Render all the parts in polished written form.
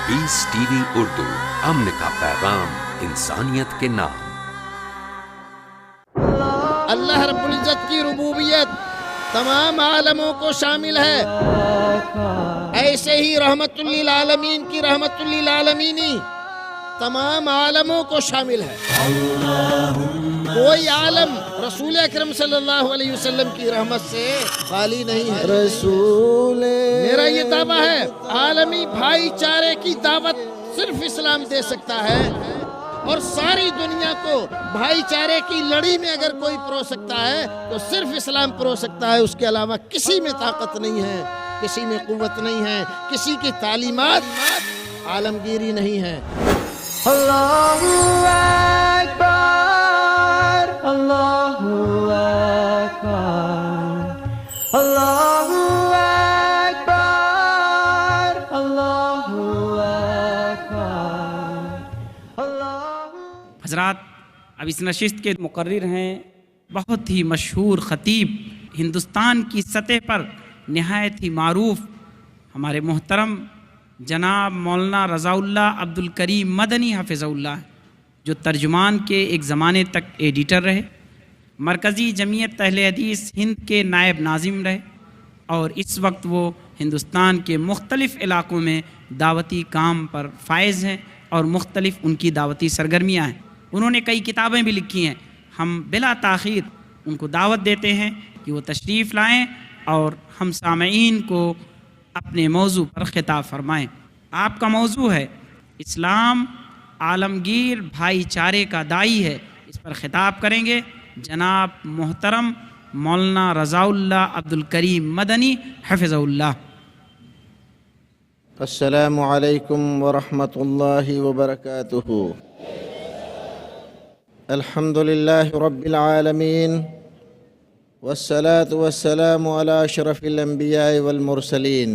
پیس T V Urdu, امن کا پیغام انسانیت کے نام۔ اللہ رب العزت کی ربوبیت تمام عالموں کو شامل ہے، ایسے ہی رحمت للعالمین کی رحمت للعالمینی تمام عالموں کو شامل ہے۔ کوئی عالم رسول اکرم صلی اللہ علیہ وسلم کی رحمت سے خالی نہیں ہے۔ میرا یہ دعویٰ ہے، عالمی بھائی چارے کی دعوت صرف اسلام دے سکتا ہے، اور ساری دنیا کو بھائی چارے کی لڑی میں اگر کوئی پرو سکتا ہے تو صرف اسلام پرو سکتا ہے۔ اس کے علاوہ کسی میں طاقت نہیں ہے، کسی میں قوت نہیں ہے، کسی کی تعلیمات عالمگیری نہیں ہے۔ اللہ اکبر، اللہ اکبر، اللہ اکبر، اللہ اکبر۔ حضرات، اب اس نشست کے مقرر ہیں بہت ہی مشہور خطیب، ہندوستان کی سطح پر نہایت ہی معروف، ہمارے محترم جناب مولانا رضا اللہ عبد الکریم مدنی حفظہ اللہ، جو ترجمان کے ایک زمانے تک ایڈیٹر رہے، مرکزی جمعیت اہل حدیث ہند کے نائب ناظم رہے، اور اس وقت وہ ہندوستان کے مختلف علاقوں میں دعوتی کام پر فائز ہیں اور مختلف ان کی دعوتی سرگرمیاں ہیں۔ انہوں نے کئی کتابیں بھی لکھی ہیں۔ ہم بلا تاخیر ان کو دعوت دیتے ہیں کہ وہ تشریف لائیں اور ہم سامعین کو اپنے موضوع پر خطاب فرمائیں۔ آپ کا موضوع ہے اسلام عالمگیر بھائی چارے کا داعی ہے۔ اس پر خطاب کریں گے جناب محترم مولانا رضا اللہ عبد الکریم مدنی حفظہ اللہ۔ السلام علیکم ورحمۃ اللہ وبرکاتہ۔ الحمد للہ رب العالمین، والصلاة والسلام على اشرف الانبیاء والمرسلین،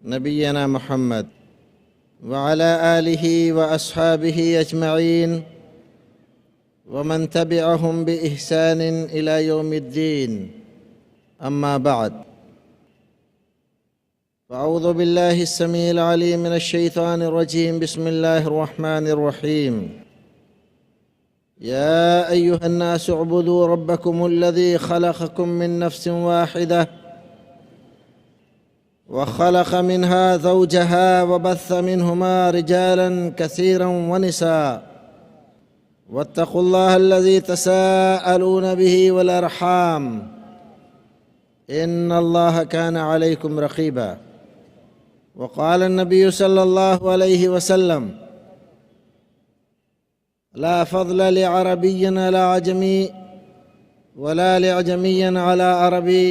نبینا محمد وعلى آلہ واصحابہ اجمعین ومن تبعهم بإحسان إلى يوم الدين، اما بعد، فأعوذ باللہ السمیع العلیم من الشیطان الرجیم، بسم اللہ الرحمن الرحیم۔ يا أيها الناس اعبدوا ربكم الذي خلقكم من نفس واحدة وخلق منها زوجها وبث منهما رجالا كثيرا ونساء واتقوا الله الذي تساءلون به والأرحام إن الله كان عليكم رقيبا، وقال النبي صلى الله عليه وسلم: لا فضل لعربي على عجمي ولا لعجمي على عربي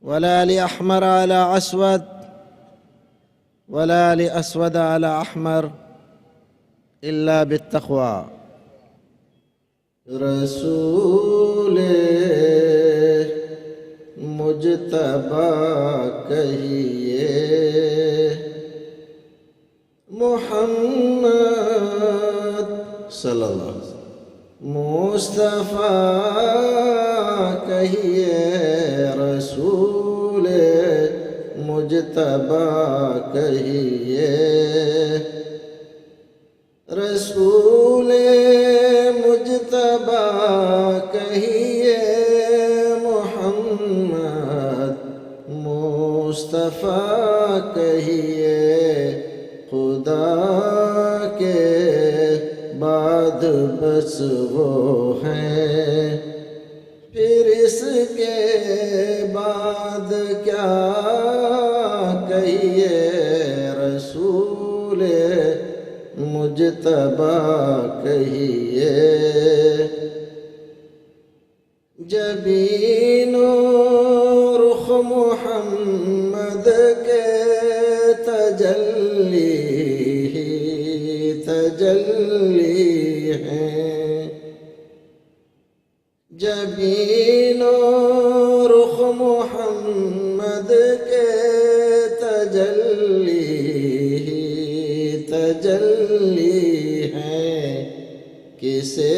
ولا لأحمر على أسود ولا لأسود على أحمر إلا بالتقوى۔ رسول مجتبی کہیے، محمد صلی اللہ علیہ وسلم مصطفیٰ کہیے، رسول مجتبی کہیے، رسول مجتبی کہیے، محمد مصطفیٰ کہیے، خدا کے بعد بس وہ ہیں، پھر اس کے بعد کیا کہیے، رسول مجتبی کہیے۔ جبین و رخ محمد کے تجلی ہیں، جبین و رخ محمد کے تجلی ہیں، کسے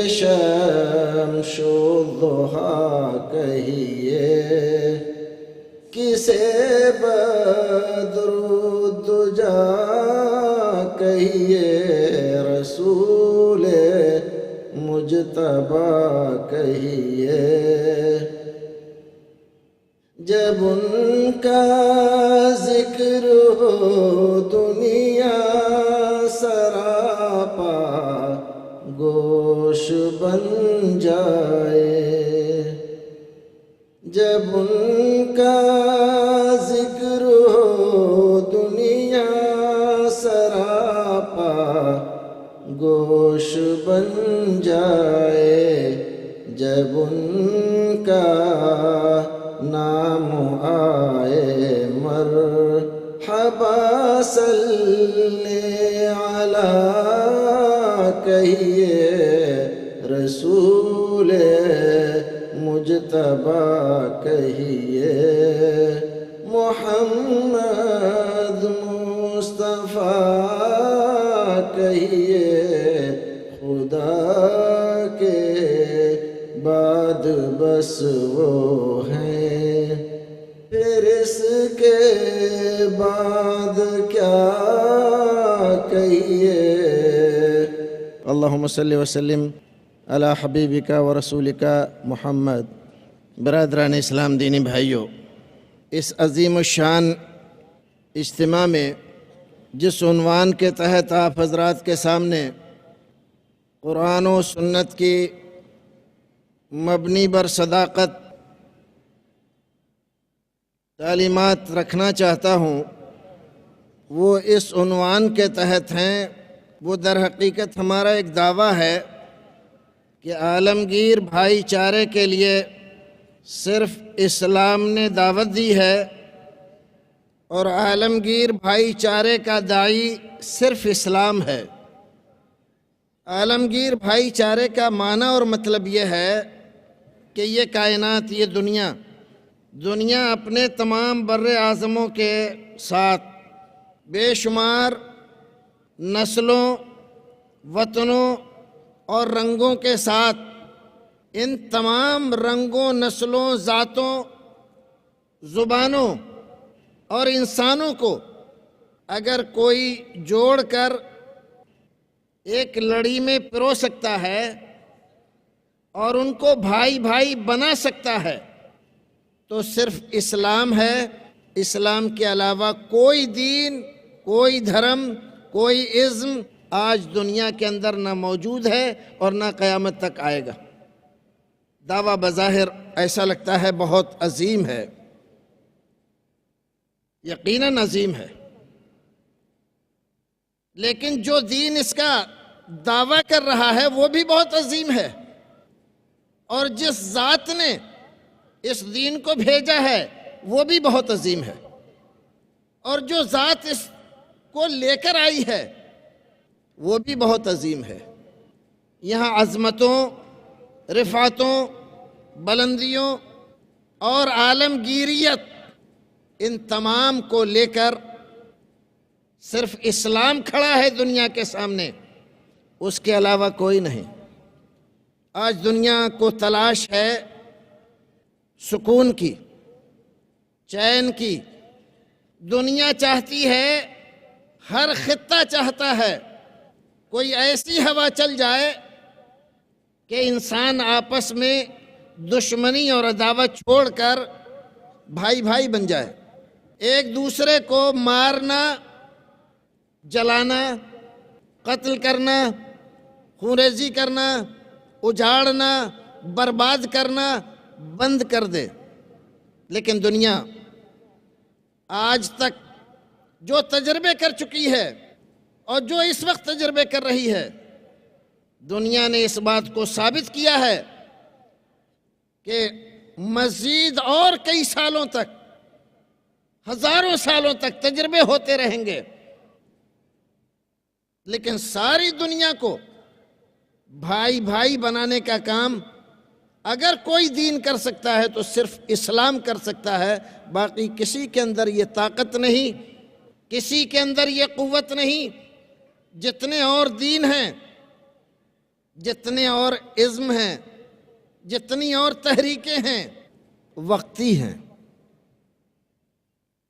شمس الضحیٰ کہیے، کسے بدر مجتبی کہیے، جب ان کا ذکر ہو دنیا سراپا گوش بن جائے، جب ان کا ذکر ہو دنیا سراپا گوش بن جائے، جب ان کا نام آئے مرحبا صلی علی کہیے، رسول مجتبی کہیے، محمد مصطفیٰ کہیے، خدا کے بعد بس وہ ہیں، پھر اس کے بعد کیا کہیے۔ اللہم صلی وسلم علی حبیبک و رسولک محمد۔ برادران اسلام، دینی بھائیوں، اس عظیم الشان اجتماع میں جس عنوان کے تحت آپ حضرات کے سامنے قرآن و سنت کی مبنی بر صداقت تعلیمات رکھنا چاہتا ہوں، وہ اس عنوان کے تحت ہیں۔ وہ در حقیقت ہمارا ایک دعویٰ ہے کہ عالمگیر بھائی چارے کے لیے صرف اسلام نے دعوت دی ہے، اور عالمگیر بھائی چارے کا داعی صرف اسلام ہے۔ عالمگیر بھائی چارے کا معنی اور مطلب یہ ہے کہ یہ کائنات، یہ دنیا اپنے تمام بر اعظموں کے ساتھ بے شمار نسلوں، وطنوں اور رنگوں کے ساتھ، ان تمام رنگوں، نسلوں، ذاتوں، زبانوں اور انسانوں کو اگر کوئی جوڑ کر ایک لڑی میں پرو سکتا ہے اور ان کو بھائی بھائی بنا سکتا ہے تو صرف اسلام ہے۔ اسلام کے علاوہ کوئی دین، کوئی دھرم، کوئی ازم آج دنیا کے اندر نہ موجود ہے اور نہ قیامت تک آئے گا۔ دعویٰ بظاہر ایسا لگتا ہے بہت عظیم ہے، یقیناً عظیم ہے، لیکن جو دین اس کا دعویٰ کر رہا ہے وہ بھی بہت عظیم ہے، اور جس ذات نے اس دین کو بھیجا ہے وہ بھی بہت عظیم ہے، اور جو ذات اس کو لے کر آئی ہے وہ بھی بہت عظیم ہے۔ یہاں عظمتوں، رفعتوں، بلندیوں اور عالمگیریت، ان تمام کو لے کر صرف اسلام کھڑا ہے دنیا کے سامنے، اس کے علاوہ کوئی نہیں۔ آج دنیا کو تلاش ہے سکون کی، چین کی۔ دنیا چاہتی ہے، ہر خطہ چاہتا ہے کوئی ایسی ہوا چل جائے کہ انسان آپس میں دشمنی اور عداوت چھوڑ کر بھائی بھائی بن جائے، ایک دوسرے کو مارنا، جلانا، قتل کرنا، خونریزی کرنا، اجاڑنا، برباد کرنا بند کر دے۔ لیکن دنیا آج تک جو تجربے کر چکی ہے اور جو اس وقت تجربے کر رہی ہے، دنیا نے اس بات کو ثابت کیا ہے کہ مزید اور کئی سالوں تک، ہزاروں سالوں تک تجربے ہوتے رہیں گے، لیکن ساری دنیا کو بھائی بھائی بنانے کا کام اگر کوئی دین کر سکتا ہے تو صرف اسلام کر سکتا ہے۔ باقی کسی کے اندر یہ طاقت نہیں، کسی کے اندر یہ قوت نہیں۔ جتنے اور دین ہیں، جتنے اور ازم ہیں، جتنی اور تحریکیں ہیں، وقتی ہیں،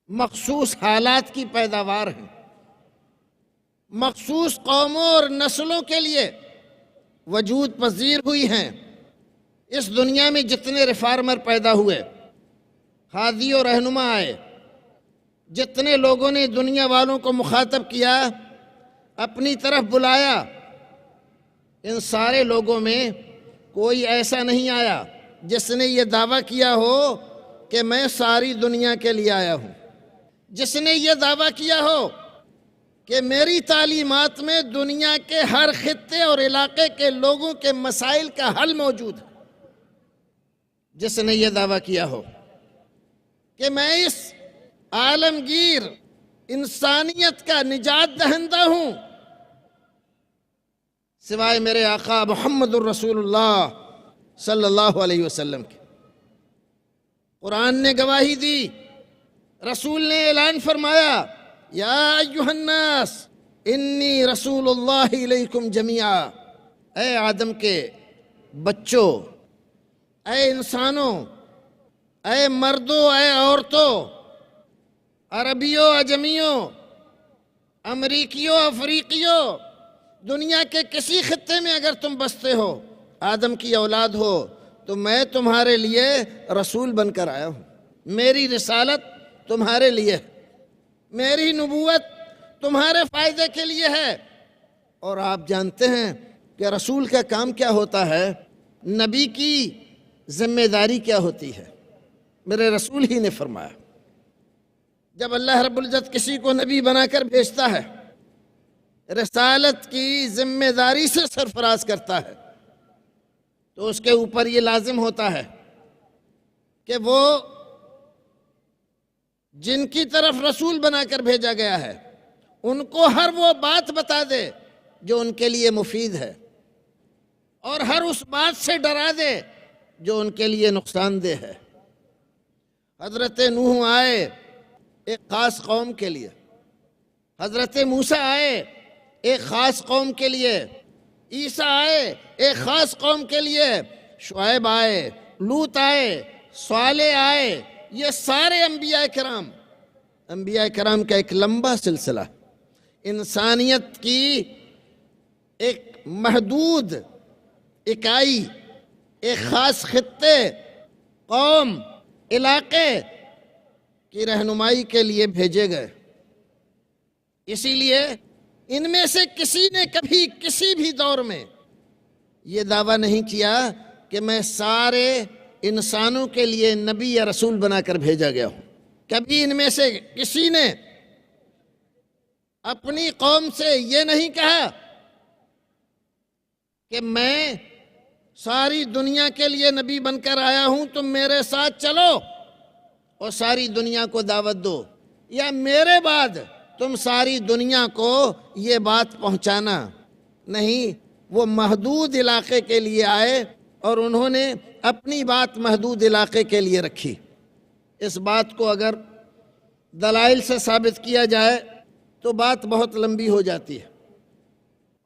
مخصوص حالات کی پیداوار ہیں، مخصوص قوموں اور نسلوں کے لیے وجود پذیر ہوئی ہیں۔ اس دنیا میں جتنے ریفارمر پیدا ہوئے، ہادی و رہنما آئے، جتنے لوگوں نے دنیا والوں کو مخاطب کیا، اپنی طرف بلایا، ان سارے لوگوں میں کوئی ایسا نہیں آیا جس نے یہ دعویٰ کیا ہو کہ میں ساری دنیا کے لیے آیا ہوں، جس نے یہ دعویٰ کیا ہو کہ میری تعلیمات میں دنیا کے ہر خطے اور علاقے کے لوگوں کے مسائل کا حل موجود ہے، جس نے یہ دعویٰ کیا ہو کہ میں اس عالمگیر انسانیت کا نجات دہندہ ہوں، سوائے میرے آقا محمد الرسول اللہ صلی اللہ علیہ وسلم کے۔ قرآن نے گواہی دی، رسول نے اعلان فرمایا، یا ایھا الناس انی رسول اللہ الیکم جمیعا، اے آدم کے بچوں، اے انسانوں، اے مردوں، اے عورتوں، عربیوں، عجمیوں، امریکیوں، افریقیوں، دنیا کے کسی خطے میں اگر تم بستے ہو، آدم کی اولاد ہو، تو میں تمہارے لیے رسول بن کر آیا ہوں۔ میری رسالت تمہارے لیے ہے، میری نبوت تمہارے فائدے کے لیے ہے۔ اور آپ جانتے ہیں کہ رسول کا کام کیا ہوتا ہے، نبی کی ذمہ داری کیا ہوتی ہے۔ میرے رسول ہی نے فرمایا، جب اللہ رب العزت کسی کو نبی بنا کر بھیجتا ہے، رسالت کی ذمہ داری سے سرفراز کرتا ہے، تو اس کے اوپر یہ لازم ہوتا ہے کہ وہ جن کی طرف رسول بنا کر بھیجا گیا ہے ان کو ہر وہ بات بتا دے جو ان کے لیے مفید ہے، اور ہر اس بات سے ڈرا دے جو ان کے لیے نقصان دہ ہے۔ حضرت نوح آئے ایک خاص قوم کے لیے، حضرت موسیٰ آئے ایک خاص قوم کے لیے، عیسیٰ آئے ایک خاص قوم کے لیے، شعیب آئے، لوط آئے، صالح آئے، یہ سارے انبیاء کرام کا ایک لمبا سلسلہ، انسانیت کی ایک محدود اکائی، ایک خاص خطے، قوم، علاقے کی رہنمائی کے لیے بھیجے گئے۔ اسی لیے ان میں سے کسی نے کبھی کسی بھی دور میں یہ دعویٰ نہیں کیا کہ میں سارے انسانوں کے لیے نبی یا رسول بنا کر بھیجا گیا ہوں۔ کبھی ان میں سے کسی نے اپنی قوم سے یہ نہیں کہا کہ میں ساری دنیا کے لیے نبی بن کر آیا ہوں، تم میرے ساتھ چلو اور ساری دنیا کو دعوت دو، یا میرے بعد تم ساری دنیا کو یہ بات پہنچانا۔ نہیں، وہ محدود علاقے کے لیے آئے اور انہوں نے اپنی بات محدود علاقے کے لیے رکھی۔ اس بات کو اگر دلائل سے ثابت کیا جائے تو بات بہت لمبی ہو جاتی ہے،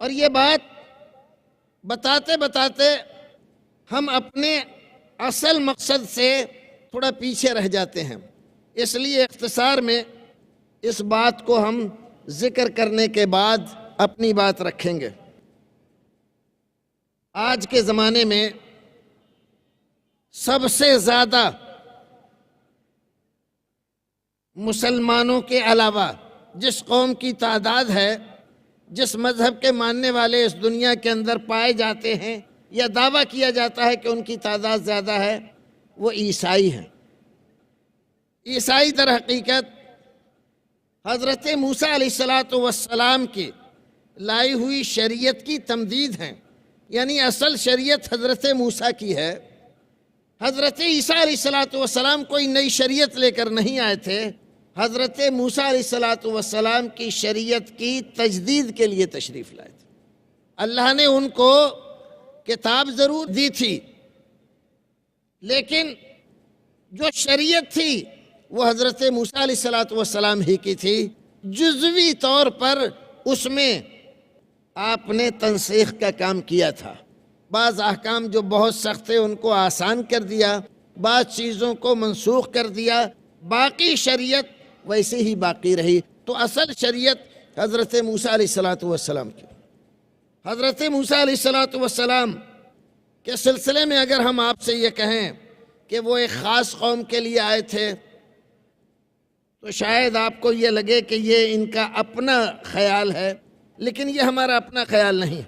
اور یہ بات بتاتے بتاتے ہم اپنے اصل مقصد سے تھوڑا پیچھے رہ جاتے ہیں، اس لیے اختصار میں اس بات کو ہم ذکر کرنے کے بعد اپنی بات رکھیں گے۔ آج کے زمانے میں سب سے زیادہ مسلمانوں کے علاوہ جس قوم کی تعداد ہے، جس مذہب کے ماننے والے اس دنیا کے اندر پائے جاتے ہیں یا دعویٰ کیا جاتا ہے کہ ان کی تعداد زیادہ ہے، وہ عیسائی ہیں۔ عیسائی در حقیقت حضرت موسیٰ علیہ السلام کی لائی ہوئی شریعت کی تمدید ہیں، یعنی اصل شریعت حضرت موسیٰ کی ہے۔ حضرت عیسیٰ علیہ السلام کوئی نئی شریعت لے کر نہیں آئے تھے، حضرت موسیٰ علیہ السلام کی شریعت کی تجدید کے لیے تشریف لائے تھے۔ اللہ نے ان کو کتاب ضرور دی تھی، لیکن جو شریعت تھی وہ حضرت موسیٰ علیہ السلام ہی کی تھی۔ جزوی طور پر اس میں آپ نے تنسیخ کا کام کیا تھا، بعض احکام جو بہت سخت تھے ان کو آسان کر دیا، بعض چیزوں کو منسوخ کر دیا، باقی شریعت ویسے ہی باقی رہی۔ تو اصل شریعت حضرت موسیٰ علیہ السلام کی۔ حضرت موسیٰ علیہ السلام کے سلسلے میں اگر ہم آپ سے یہ کہیں کہ وہ ایک خاص قوم کے لیے آئے تھے تو شاید آپ کو یہ لگے کہ یہ ان کا اپنا خیال ہے، لیکن یہ ہمارا اپنا خیال نہیں۔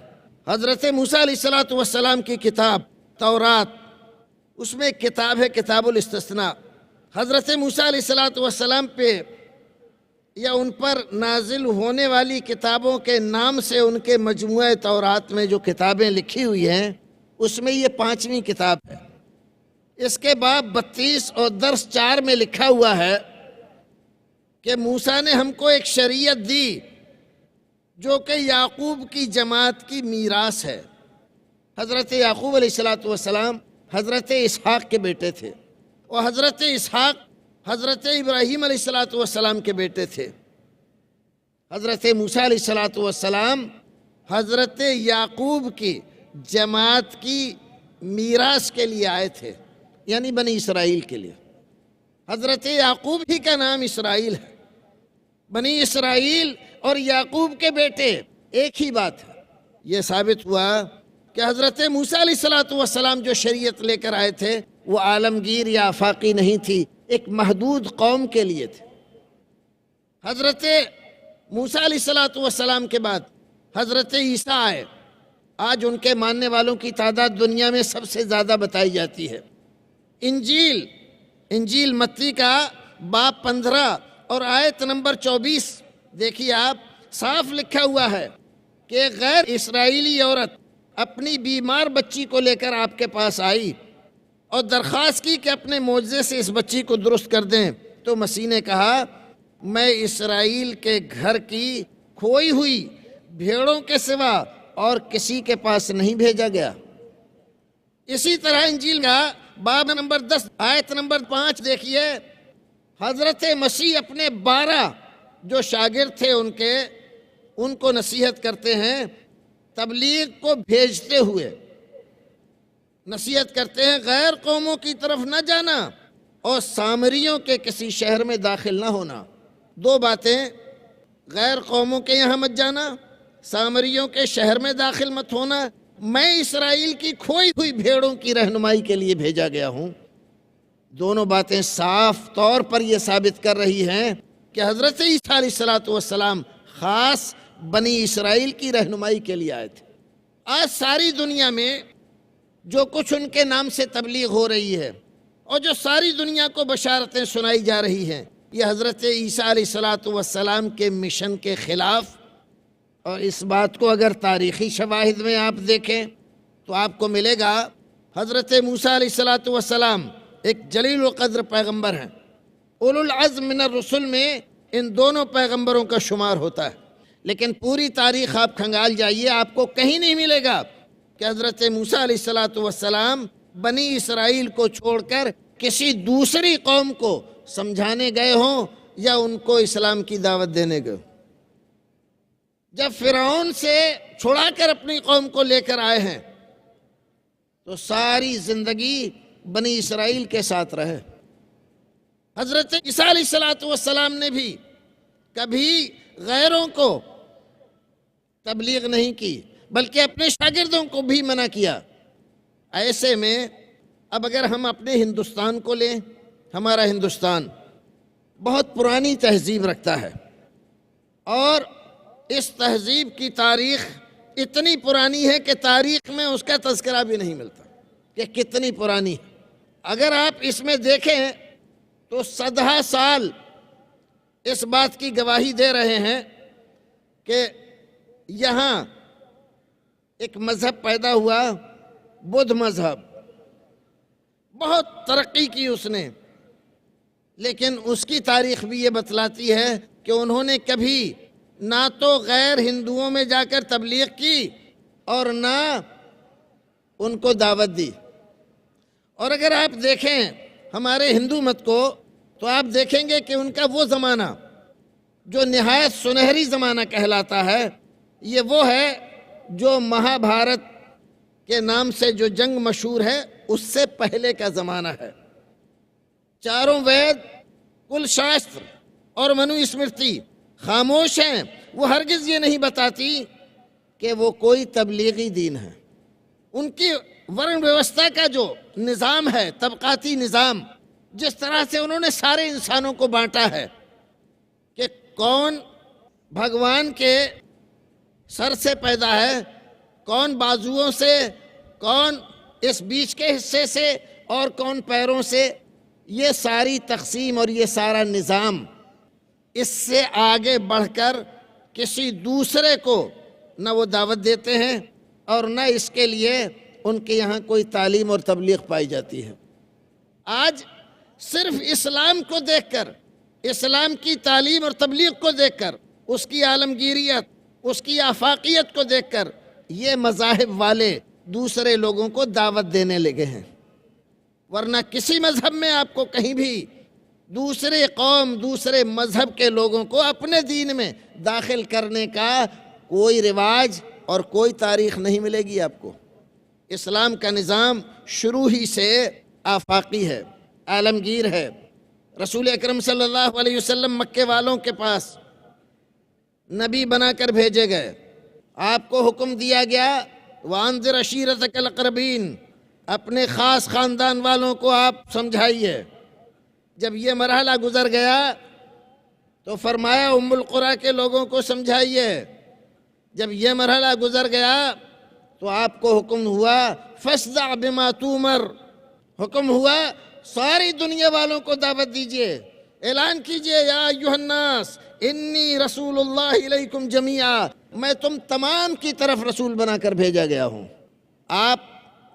حضرت موسیٰ علیہ السلام کی کتاب تورات، اس میں ایک کتاب ہے کتاب الاستثناء۔ حضرت موسیٰ علیہ السلام پہ یا ان پر نازل ہونے والی کتابوں کے نام سے ان کے مجموعہ تورات میں جو کتابیں لکھی ہوئی ہیں اس میں یہ 5ویں کتاب ہے۔ اس کے باب 32 اور درس 4 میں لکھا ہوا ہے کہ موسیٰ نے ہم کو ایک شریعت دی جو کہ یعقوب کی جماعت کی میراث ہے۔ حضرت یعقوب علیہ السلام حضرت اسحاق کے بیٹے تھے، اور حضرت اسحاق حضرت ابراہیم علیہ السلام کے بیٹے تھے۔ حضرت موسیٰ علیہ السلام حضرت یعقوب کی جماعت کی میراث کے لیے آئے تھے، یعنی بنی اسرائیل کے لیے۔ حضرت یعقوب ہی کا نام اسرائیل ہے۔ بنی اسرائیل اور یعقوب کے بیٹے ایک ہی بات ہے۔ یہ ثابت ہوا کہ حضرت موسیٰ علیہ السلام جو شریعت لے کر آئے تھے وہ عالمگیر یا آفاقی نہیں تھی، ایک محدود قوم کے لیے تھے۔ حضرت موسیٰ علیہ السلام کے بعد حضرت عیسیٰ آئے۔ آج ان کے ماننے والوں کی تعداد دنیا میں سب سے زیادہ بتائی جاتی ہے۔ انجیل متی کا باب 15 اور آیت نمبر 24 دیکھیے آپ، صاف لکھا ہوا ہے کہ ایک غیر اسرائیلی عورت اپنی بیمار بچی کو لے کر آپ کے پاس آئی اور درخواست کی کہ اپنے معجزے سے اس بچی کو درست کر دیں، تو مسیح نے کہا میں اسرائیل کے گھر کی کھوئی ہوئی بھیڑوں کے سوا اور کسی کے پاس نہیں بھیجا گیا۔ اسی طرح انجیل کا باب نمبر 10 آیت نمبر 5 دیکھیے، حضرت مسیح اپنے 12 جو شاگرد تھے ان کو نصیحت کرتے ہیں، تبلیغ کو بھیجتے ہوئے نصیحت کرتے ہیں غیر قوموں کی طرف نہ جانا اور سامریوں کے کسی شہر میں داخل نہ ہونا۔ 2 باتیں، غیر قوموں کے یہاں مت جانا، سامریوں کے شہر میں داخل مت ہونا۔ میں اسرائیل کی کھوئی ہوئی بھیڑوں کی رہنمائی کے لیے بھیجا گیا ہوں۔ دونوں باتیں صاف طور پر یہ ثابت کر رہی ہیں کہ حضرت عیسیٰ علیہ السلام خاص بنی اسرائیل کی رہنمائی کے لیے آئے تھے۔ آج ساری دنیا میں جو کچھ ان کے نام سے تبلیغ ہو رہی ہے اور جو ساری دنیا کو بشارتیں سنائی جا رہی ہیں، یہ حضرت عیسیٰ علیہ السلام کے مشن کے خلاف۔ اور اس بات کو اگر تاریخی شواہد میں آپ دیکھیں تو آپ کو ملے گا حضرت موسیٰ علیہ السلام ایک جلیل القدر پیغمبر ہیں، اولو العزم من الرسل میں ان دونوں پیغمبروں کا شمار ہوتا ہے، لیکن پوری تاریخ آپ کھنگال جائیے، آپ کو کہیں نہیں ملے گا کہ حضرت موسیٰ علیہ السلام بنی اسرائیل کو چھوڑ کر کسی دوسری قوم کو سمجھانے گئے ہوں یا ان کو اسلام کی دعوت دینے گئے۔ جب فرعون سے چھڑا کر اپنی قوم کو لے کر آئے ہیں تو ساری زندگی بنی اسرائیل کے ساتھ رہے۔ حضرت عیسیٰ علیہ السلام نے بھی کبھی غیروں کو تبلیغ نہیں کی، بلکہ اپنے شاگردوں کو بھی منع کیا۔ ایسے میں اب اگر ہم اپنے ہندوستان کو لیں، ہمارا ہندوستان بہت پرانی تہذیب رکھتا ہے، اور اس تہذیب کی تاریخ اتنی پرانی ہے کہ تاریخ میں اس کا تذکرہ بھی نہیں ملتا کہ کتنی پرانی ہے۔ اگر آپ اس میں دیکھیں تو 100 سال اس بات کی گواہی دے رہے ہیں کہ یہاں ایک مذہب پیدا ہوا، بدھ مذہب، بہت ترقی کی اس نے، لیکن اس کی تاریخ بھی یہ بتلاتی ہے کہ انہوں نے کبھی نہ تو غیر ہندوؤں میں جا کر تبلیغ کی اور نہ ان کو دعوت دی۔ اور اگر آپ دیکھیں ہمارے ہندو مت کو تو آپ دیکھیں گے کہ ان کا وہ زمانہ جو نہایت سنہری زمانہ کہلاتا ہے، یہ وہ ہے جو مہابھارت کے نام سے جو جنگ مشہور ہے اس سے پہلے کا زمانہ ہے۔ چاروں وید، کل شاستر اور منو اسمرتی خاموش ہیں، وہ ہرگز یہ نہیں بتاتی کہ وہ کوئی تبلیغی دین ہے۔ ان کی ورن ویوستھا کا جو نظام ہے، طبقاتی نظام، جس طرح سے انہوں نے سارے انسانوں کو بانٹا ہے کہ کون بھگوان کے سر سے پیدا ہے، کون بازوؤں سے، کون اس بیچ کے حصے سے، اور کون پیروں سے، یہ ساری تقسیم اور یہ سارا نظام، اس سے آگے بڑھ کر کسی دوسرے کو نہ وہ دعوت دیتے ہیں اور نہ اس کے لیے ان کے یہاں کوئی تعلیم اور تبلیغ پائی جاتی ہے۔ آج صرف اسلام کو دیکھ کر، اسلام کی تعلیم اور تبلیغ کو دیکھ کر، اس کی عالمگیریت، اس کی آفاقیت کو دیکھ کر یہ مذاہب والے دوسرے لوگوں کو دعوت دینے لگے ہیں، ورنہ کسی مذہب میں آپ کو کہیں بھی دوسرے قوم، دوسرے مذہب کے لوگوں کو اپنے دین میں داخل کرنے کا کوئی رواج اور کوئی تاریخ نہیں ملے گی آپ کو۔ اسلام کا نظام شروع ہی سے آفاقی ہے، عالمگیر ہے۔ رسول اکرم صلی اللہ علیہ وسلم مکے والوں کے پاس نبی بنا کر بھیجے گئے، آپ کو حکم دیا گیا وَأَنذِرْ عَشِيرَتَكَ الْأَقْرَبِينَ، اپنے خاص خاندان والوں کو آپ سمجھائیے۔ جب یہ مرحلہ گزر گیا تو فرمایا ام القریٰ کے لوگوں کو سمجھائیے۔ جب یہ مرحلہ گزر گیا تو آپ کو حکم ہوا فَاصْدَعْ بِمَا تُؤْمَرْ، حکم ہوا ساری دنیا والوں کو دعوت دیجئے، اعلان کیجئے یا ایھا الناس انی رسول اللہ الیکم جمیعا، میں تم تمام کی طرف رسول بنا کر بھیجا گیا ہوں۔ آپ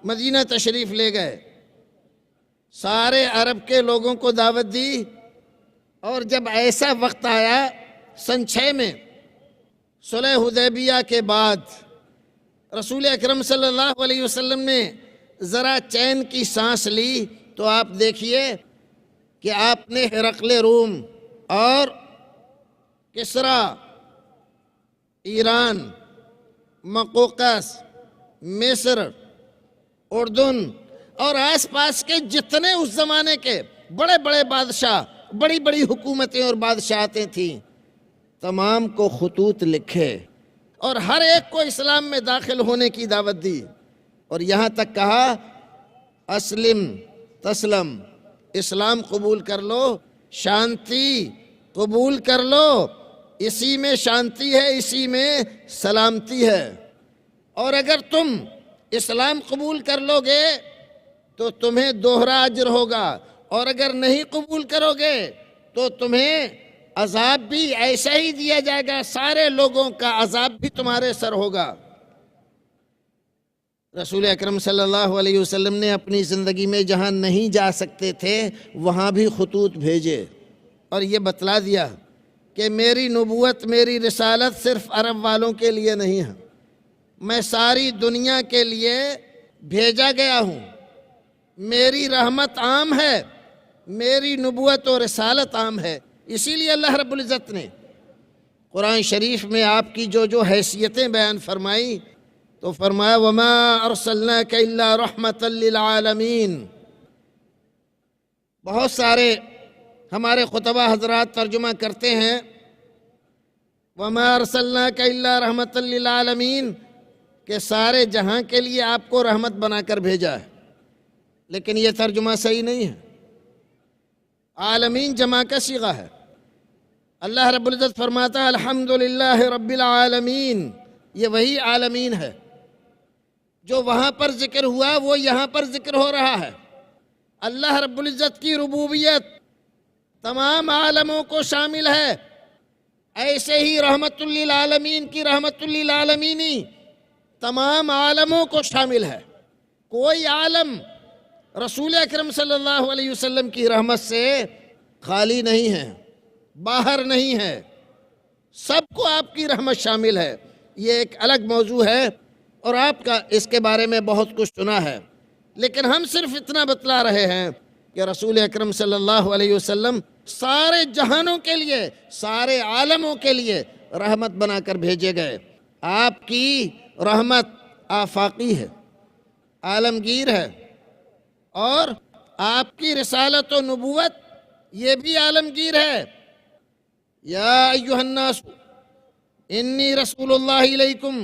مدینہ تشریف لے گئے، سارے عرب کے لوگوں کو دعوت دی، اور جب ایسا وقت آیا سن 6 میں صلح حدیبیہ کے بعد رسول اکرم صلی اللہ علیہ وسلم نے ذرا چین کی سانس لی، تو آپ دیکھیے کہ آپ نے ہرقل روم اور کسرا، ایران، مقوقس، مصر، اردن اور آس پاس کے جتنے اس زمانے کے بڑے بڑے بادشاہ، بڑی بڑی حکومتیں اور بادشاہتیں تھیں، تمام کو خطوط لکھے اور ہر ایک کو اسلام میں داخل ہونے کی دعوت دی، اور یہاں تک کہا اسلم تسلم، اسلام قبول کر لو، شانتی قبول کر لو، اسی میں شانتی ہے، اسی میں سلامتی ہے، اور اگر تم اسلام قبول کر لو گے تو تمہیں دوہرا اجر ہوگا، اور اگر نہیں قبول کرو گے تو تمہیں عذاب بھی ایسا ہی دیا جائے گا، سارے لوگوں کا عذاب بھی تمہارے سر ہوگا۔ رسول اکرم صلی اللہ علیہ وسلم نے اپنی زندگی میں جہاں نہیں جا سکتے تھے وہاں بھی خطوط بھیجے اور یہ بتلا دیا کہ میری نبوت، میری رسالت صرف عرب والوں کے لیے نہیں ہے، میں ساری دنیا کے لیے بھیجا گیا ہوں، میری رحمت عام ہے، میری نبوت و رسالت عام ہے۔ اسی لیے اللہ رب العزت نے قرآن شریف میں آپ کی جو حیثیتیں بیان فرمائی تو فرمایا وَمَا أَرْسَلْنَاكَ إِلَّا رَحْمَةً لِّلْعَالَمِينَ۔ بہت سارے ہمارے خطبہ حضرات ترجمہ کرتے ہیں وَمَا أَرْسَلْنَاكَ إِلَّا رَحْمَةً لِّلْعَالَمِينَ، کہ سارے جہاں کے لیے آپ کو رحمت بنا کر بھیجا ہے، لیکن یہ ترجمہ صحیح نہیں ہے۔ عالمین جمع کا صیغہ ہے۔ اللہ رب العزت فرماتا ہے الحمدللہ رب العالمین، یہ وہی عالمین ہے جو وہاں پر ذکر ہوا وہ یہاں پر ذکر ہو رہا ہے۔ اللہ رب العزت کی ربوبیت تمام عالموں کو شامل ہے، ایسے ہی رحمت للعالمین کی رحمت للعالمینی تمام عالموں کو شامل ہے۔ کوئی عالم رسول اکرم صلی اللہ علیہ وسلم کی رحمت سے خالی نہیں ہے، باہر نہیں ہے، سب کو آپ کی رحمت شامل ہے۔ یہ ایک الگ موضوع ہے اور آپ کا اس کے بارے میں بہت کچھ سنا ہے، لیکن ہم صرف اتنا بتلا رہے ہیں کہ رسول اکرم صلی اللہ علیہ وسلم سارے جہانوں کے لیے، سارے عالموں کے لیے رحمت بنا کر بھیجے گئے۔ آپ کی رحمت آفاقی ہے، عالمگیر ہے، اور آپ کی رسالت و نبوت یہ بھی عالمگیر ہے۔ یا ایھا الناس انی رسول اللہ علیکم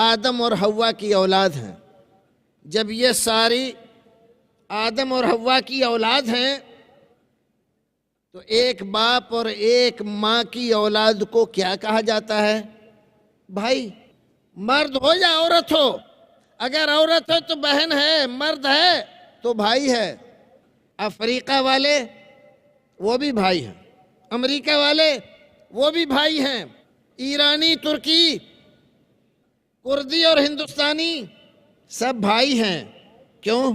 آدم اور حوا کی اولاد ہیں. جب یہ ساری آدم اور حوا کی اولاد ہیں تو ایک باپ اور ایک ماں کی اولاد کو کیا کہا جاتا ہے؟ بھائی. مرد ہو یا عورت ہو، اگر عورت ہے تو بہن ہے، مرد ہے تو بھائی ہے. افریقہ والے وہ بھی بھائی ہیں، امریکہ والے وہ بھی بھائی ہیں، ایرانی، ترکی، کردی اور ہندوستانی سب بھائی ہیں. کیوں؟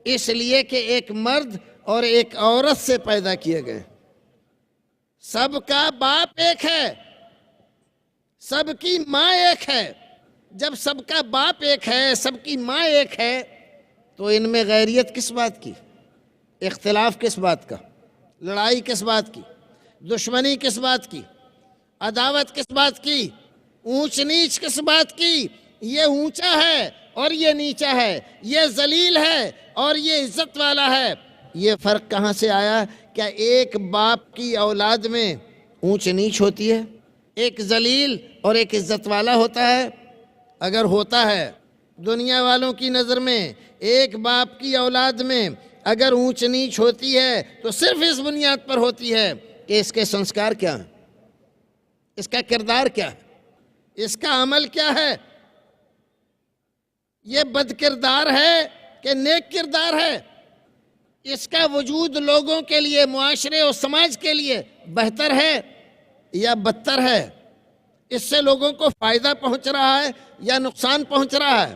اس لیے کہ ایک مرد اور ایک عورت سے پیدا کیے گئے. سب کا باپ ایک ہے، سب کی ماں ایک ہے. جب سب کا باپ ایک ہے، سب کی ماں ایک ہے، تو ان میں غیریت کس بات کی؟ اختلاف کس بات کا؟ لڑائی کس بات کی؟ دشمنی کس بات کی؟ عداوت کس بات کی؟ اونچ نیچ کس بات کی؟ یہ اونچا ہے اور یہ نیچا ہے، یہ ذلیل ہے اور یہ عزت والا ہے. یہ فرق کہاں سے آیا؟ کیا ایک باپ کی اولاد میں اونچ نیچ ہوتی ہے؟ ایک ذلیل اور ایک عزت والا ہوتا ہے؟ اگر ہوتا ہے، دنیا والوں کی نظر میں ایک باپ کی اولاد میں اگر اونچ نیچ ہوتی ہے تو صرف اس بنیاد پر ہوتی ہے کہ اس کے سنسکار کیا ہیں، اس کا کردار کیا ہے، اس کا عمل کیا ہے. یہ بد کردار ہے کہ نیک کردار ہے؟ اس کا وجود لوگوں کے لیے، معاشرے اور سماج کے لیے بہتر ہے یا بدتر ہے؟ اس سے لوگوں کو فائدہ پہنچ رہا ہے یا نقصان پہنچ رہا ہے؟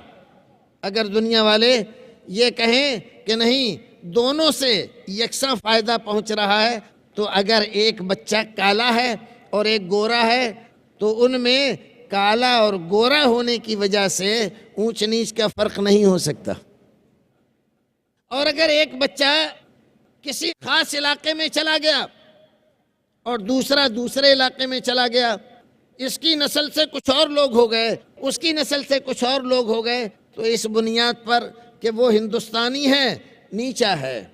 اگر دنیا والے یہ کہیں کہ نہیں، دونوں سے یکساں فائدہ پہنچ رہا ہے، تو اگر ایک بچہ کالا ہے اور ایک گورا ہے تو ان میں کالا اور گورا ہونے کی وجہ سے اونچ نیچ کا فرق نہیں ہو سکتا. اور اگر ایک بچہ کسی خاص علاقے میں چلا گیا اور دوسرا دوسرے علاقے میں چلا گیا، اس کی نسل سے کچھ اور لوگ ہو گئے، اس کی نسل سے کچھ اور لوگ ہو گئے، تو اس بنیاد پر کہ وہ ہندوستانی ہے نیچا ہے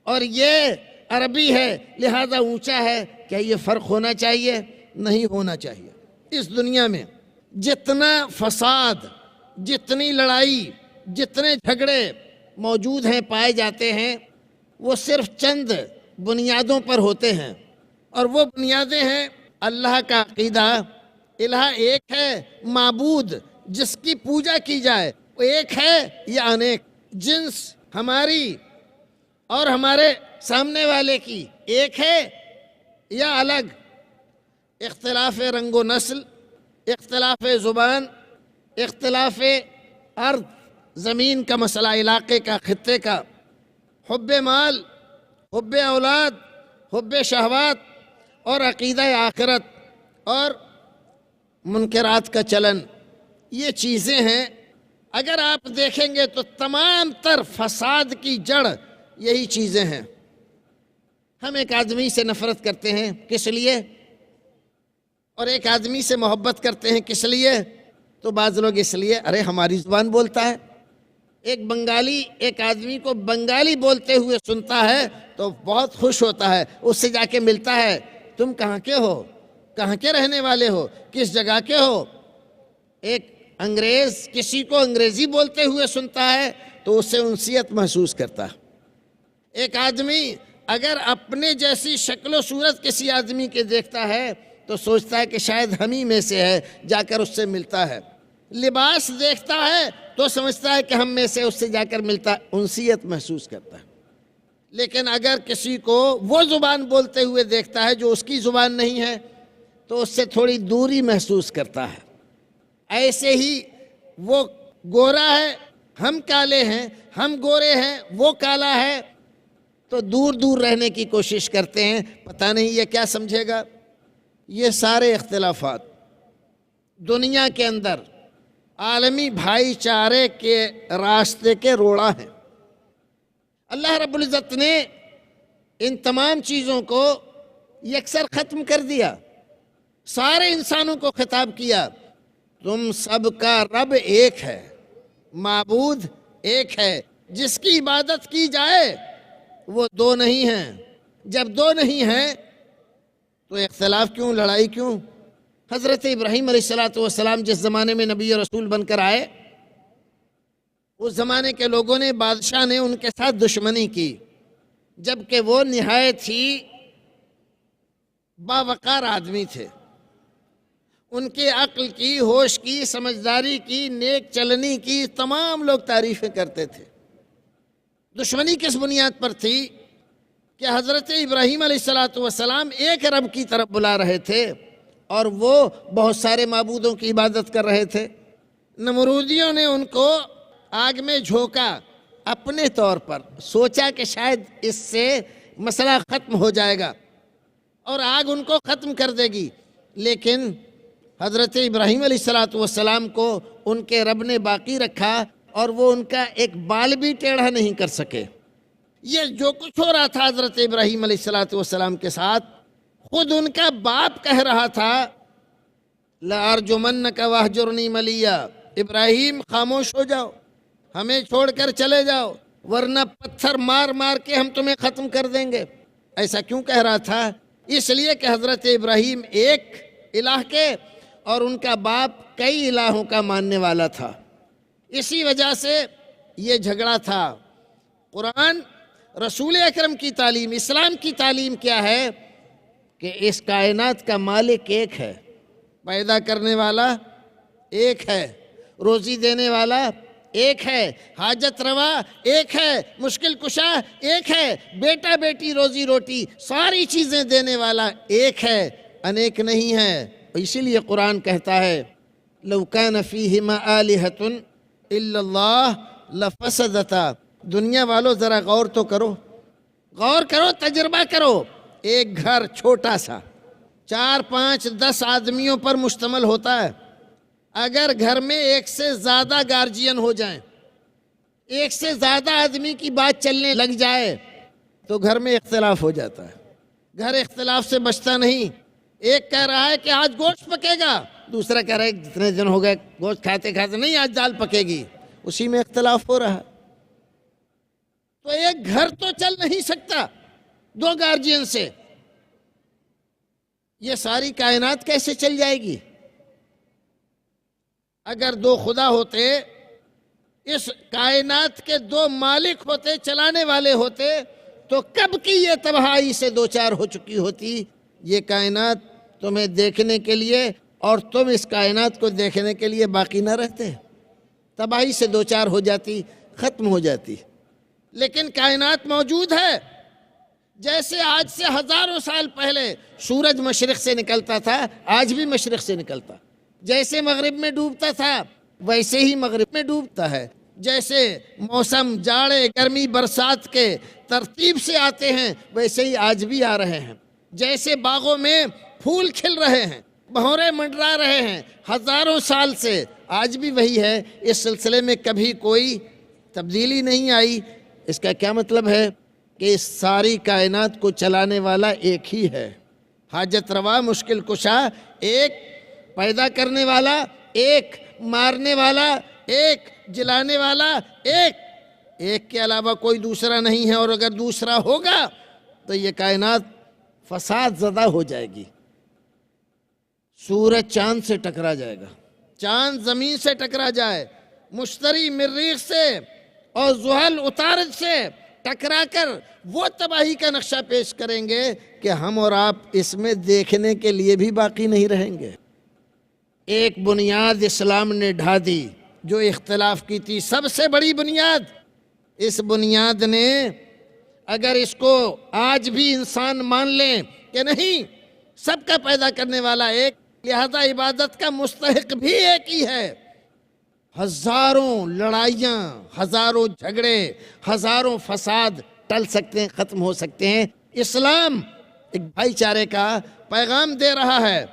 اور یہ عربی ہے لہذا اونچا ہے، کیا یہ فرق ہونا چاہیے؟ نہیں ہونا چاہیے. اس دنیا میں جتنا فساد، جتنی لڑائی، جتنے جھگڑے موجود ہیں، پائے جاتے ہیں، وہ صرف چند بنیادوں پر ہوتے ہیں. اور وہ بنیادیں ہیں اللہ کا عقیدہ، الہ ایک ہے، معبود جس کی پوجا کی جائے وہ ایک ہے یا انیک، جنس ہماری اور ہمارے سامنے والے کی ایک ہے یا الگ، اختلاف رنگ و نسل، اختلاف زبان، اختلاف ارض زمین کا مسئلہ، علاقے کا، خطے کا، حب مال، حب اولاد، حب شہوات اور عقیدہ آخرت اور منکرات کا چلن، یہ چیزیں ہیں. اگر آپ دیکھیں گے تو تمام تر فساد کی جڑ یہی چیزیں ہیں. ہم ایک آدمی سے نفرت کرتے ہیں، کس لیے؟ اور ایک آدمی سے محبت کرتے ہیں، کس لیے؟ تو بعض لوگ اس لیے، ارے ہماری زبان بولتا ہے. ایک بنگالی ایک آدمی کو بنگالی بولتے ہوئے سنتا ہے تو بہت خوش ہوتا ہے، اس سے جا کے ملتا ہے، تم کہاں کے ہو، کہاں کے رہنے والے ہو، کس جگہ کے ہو. ایک انگریز کسی کو انگریزی بولتے ہوئے سنتا ہے تو اس سے انسیت محسوس کرتا ہے. ایک آدمی اگر اپنے جیسی شکل و صورت کسی آدمی کے دیکھتا ہے تو سوچتا ہے کہ شاید ہم ہی میں سے ہے، جا کر اس سے ملتا ہے. لباس دیکھتا ہے تو سمجھتا ہے کہ ہم میں سے، اس سے جا کر ملتا ہے، انسیت محسوس کرتا ہے. لیکن اگر کسی کو وہ زبان بولتے ہوئے دیکھتا ہے جو اس کی زبان نہیں ہے تو اس سے تھوڑی دوری محسوس کرتا ہے. ایسے ہی وہ گورا ہے، ہم کالے ہیں، ہم گورے ہیں، وہ کالا ہے، تو دور دور رہنے کی کوشش کرتے ہیں. پتہ نہیں یہ کیا سمجھے گا. یہ سارے اختلافات دنیا کے اندر عالمی بھائی چارے کے راستے کے روڑا ہیں. اللہ رب العزت نے ان تمام چیزوں کو یکسر ختم کر دیا. سارے انسانوں کو خطاب کیا، تم سب کا رب ایک ہے، معبود ایک ہے، جس کی عبادت کی جائے وہ دو نہیں ہیں. جب دو نہیں ہیں تو اختلاف کیوں، لڑائی کیوں؟ حضرت ابراہیم علیہ السلام جس زمانے میں نبی رسول بن کر آئے، اس زمانے کے لوگوں نے، بادشاہ نے ان کے ساتھ دشمنی کی، جبکہ وہ نہایت ہی باوقار آدمی تھے۔ ان کے عقل کی، ہوش کی، سمجھداری کی، نیک چلنی کی تمام لوگ تعریفیں کرتے تھے۔ دشمنی کس بنیاد پر تھی کہ حضرت ابراہیم علیہ السلام ایک رب کی طرف بلا رہے تھے اور وہ بہت سارے معبودوں کی عبادت کر رہے تھے۔ نمرودیوں نے ان کو آگ میں جھونکا اپنے طور پر، سوچا کہ شاید اس سے مسئلہ ختم ہو جائے گا اور آگ ان کو ختم کر دے گی، لیکن حضرت ابراہیم علیہ السلام کو ان کے رب نے باقی رکھا اور وہ ان کا ایک بال بھی ٹیڑھا نہیں کر سکے۔ یہ جو کچھ ہو رہا تھا حضرت ابراہیم علیہ السلام کے ساتھ، خود ان کا باپ کہہ رہا تھا لَأَرْجُمَنَّكَ وَاهْجُرْنِي مَلِيًّا، ابراہیم خاموش ہو جاؤ، ہمیں چھوڑ کر چلے جاؤ، ورنہ پتھر مار مار کے ہم تمہیں ختم کر دیں گے۔ ایسا کیوں کہہ رہا تھا؟ اس لیے کہ حضرت ابراہیم ایک الہ کے اور ان کا باپ کئی الہوں کا ماننے والا تھا، اسی وجہ سے یہ جھگڑا تھا۔ قرآن، رسول اکرم کی تعلیم، اسلام کی تعلیم کیا ہے کہ اس کائنات کا مالک ایک ہے، پیدا کرنے والا ایک ہے، روزی دینے والا ایک ہے، حاجت روا ایک ہے، مشکل کشا ایک ہے، بیٹا بیٹی روزی روٹی ساری چیزیں دینے والا ایک ہے، انیک نہیں ہے۔ اسی لیے قرآن کہتا ہے لَوْ كَانَ فِيهِمَا آلِهَةٌ إِلَّا اللَّهُ لَفَسَدَتَا۔ دنیا والو ذرا غور تو کرو، غور کرو، تجربہ کرو۔ ایک گھر چھوٹا سا 4 5 10 آدمیوں پر مشتمل ہوتا ہے، اگر گھر میں ایک سے زیادہ گارجین ہو جائیں، ایک سے زیادہ آدمی کی بات چلنے لگ جائے تو گھر میں اختلاف ہو جاتا ہے۔ گھر اختلاف سے بچتا نہیں۔ ایک کہہ رہا ہے کہ آج گوشت پکے گا، دوسرا کہہ رہا ہے جتنے دن ہو گئے گوشت کھاتے کھاتے، نہیں آج دال پکے گی، اسی میں اختلاف ہو رہا ہے۔ تو ایک گھر تو چل نہیں سکتا 2 گارجین سے، یہ ساری کائنات کیسے چل جائے گی؟ اگر 2 خدا ہوتے، اس کائنات کے 2 مالک ہوتے، چلانے والے ہوتے، تو کب کی یہ تباہی سے 2 4 ہو چکی ہوتی۔ یہ کائنات تمہیں دیکھنے کے لیے اور تم اس کائنات کو دیکھنے کے لیے باقی نہ رہتے، تباہی سے 2 4 ہو جاتی، ختم ہو جاتی۔ لیکن کائنات موجود ہے۔ جیسے آج سے ہزاروں سال پہلے سورج مشرق سے نکلتا تھا، آج بھی مشرق سے نکلتا، جیسے مغرب میں ڈوبتا تھا ویسے ہی مغرب میں ڈوبتا ہے، جیسے موسم جاڑے گرمی برسات کے ترتیب سے آتے ہیں ویسے ہی آج بھی آ رہے ہیں، جیسے باغوں میں پھول کھل رہے ہیں، بہورے منڈرا رہے ہیں ہزاروں سال سے، آج بھی وہی ہے۔ اس سلسلے میں کبھی کوئی تبدیلی نہیں آئی۔ اس کا کیا مطلب ہے کہ اس ساری کائنات کو چلانے والا ایک ہی ہے، حاجت روا مشکل کشا ایک، پیدا کرنے والا ایک، مارنے والا ایک، جلانے والا ایک کے علاوہ کوئی دوسرا نہیں ہے، اور اگر دوسرا ہوگا تو یہ کائنات فساد زدہ ہو جائے گی۔ سورج چاند سے ٹکرا جائے گا، چاند زمین سے ٹکرا جائے، مشتری مریخ سے اور زحل عطارد سے ٹکرا کر وہ تباہی کا نقشہ پیش کریں گے کہ ہم اور آپ اس میں دیکھنے کے لیے بھی باقی نہیں رہیں گے۔ ایک بنیاد اسلام نے ڈھا دی جو اختلاف کی تھی، سب سے بڑی بنیاد۔ اس بنیاد نے اگر اس کو آج بھی انسان مان لیں کہ نہیں سب کا پیدا کرنے والا ایک، لہذا عبادت کا مستحق بھی ایک ہی ہے، ہزاروں لڑائیاں، ہزاروں جھگڑے، ہزاروں فساد ٹل سکتے ہیں، ختم ہو سکتے ہیں۔ اسلام ایک بھائی چارے کا پیغام دے رہا ہے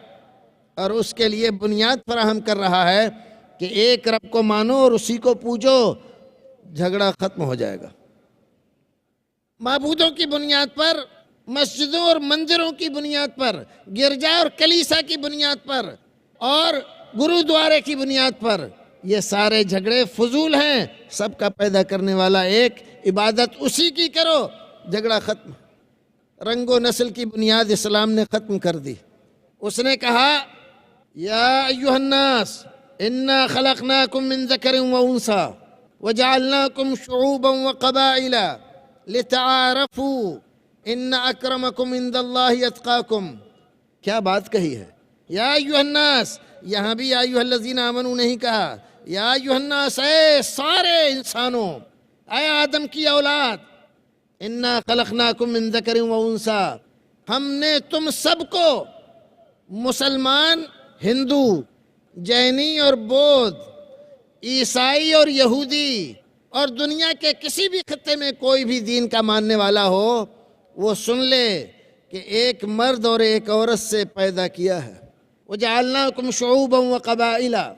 اور اس کے لیے بنیاد فراہم کر رہا ہے کہ ایک رب کو مانو اور اسی کو پوجو، جھگڑا ختم ہو جائے گا۔ معبودوں کی بنیاد پر، مسجدوں اور مندروں کی بنیاد پر، گرجا اور کلیسا کی بنیاد پر اور گرودوارے کی بنیاد پر، یہ سارے جھگڑے فضول ہیں۔ سب کا پیدا کرنے والا ایک، عبادت اسی کی کرو، جھگڑا ختم۔ رنگ و نسل کی بنیاد اسلام نے ختم کر دی۔ اس نے کہا يا أيها الناس إنا خلقناكم من ذكر وأنثى وجعلناكم شعوبا وقبائل لتعارفوا إن أكرمكم عند الله أتقاكم. کیا بات کہی ہے. یا ایھا الناس، یہاں بھی یا ایھا الذین آمنوا نہیں کہا. یا ایھا الناس، اے سارے انسانوں، اے آدم کی اولاد. انا خلقناکم من ذکر وانثی، ہم نے تم سب کو، مسلمان، ہندو، جینی اور بودھ، عیسائی اور یہودی، اور دنیا کے کسی بھی خطے میں کوئی بھی دین کا ماننے والا ہو، وہ سن لے کہ ایک مرد اور ایک عورت سے پیدا کیا ہے. وَجَعَلْنَاكُمْ شُعُوبًا وَقَبَائِلًا،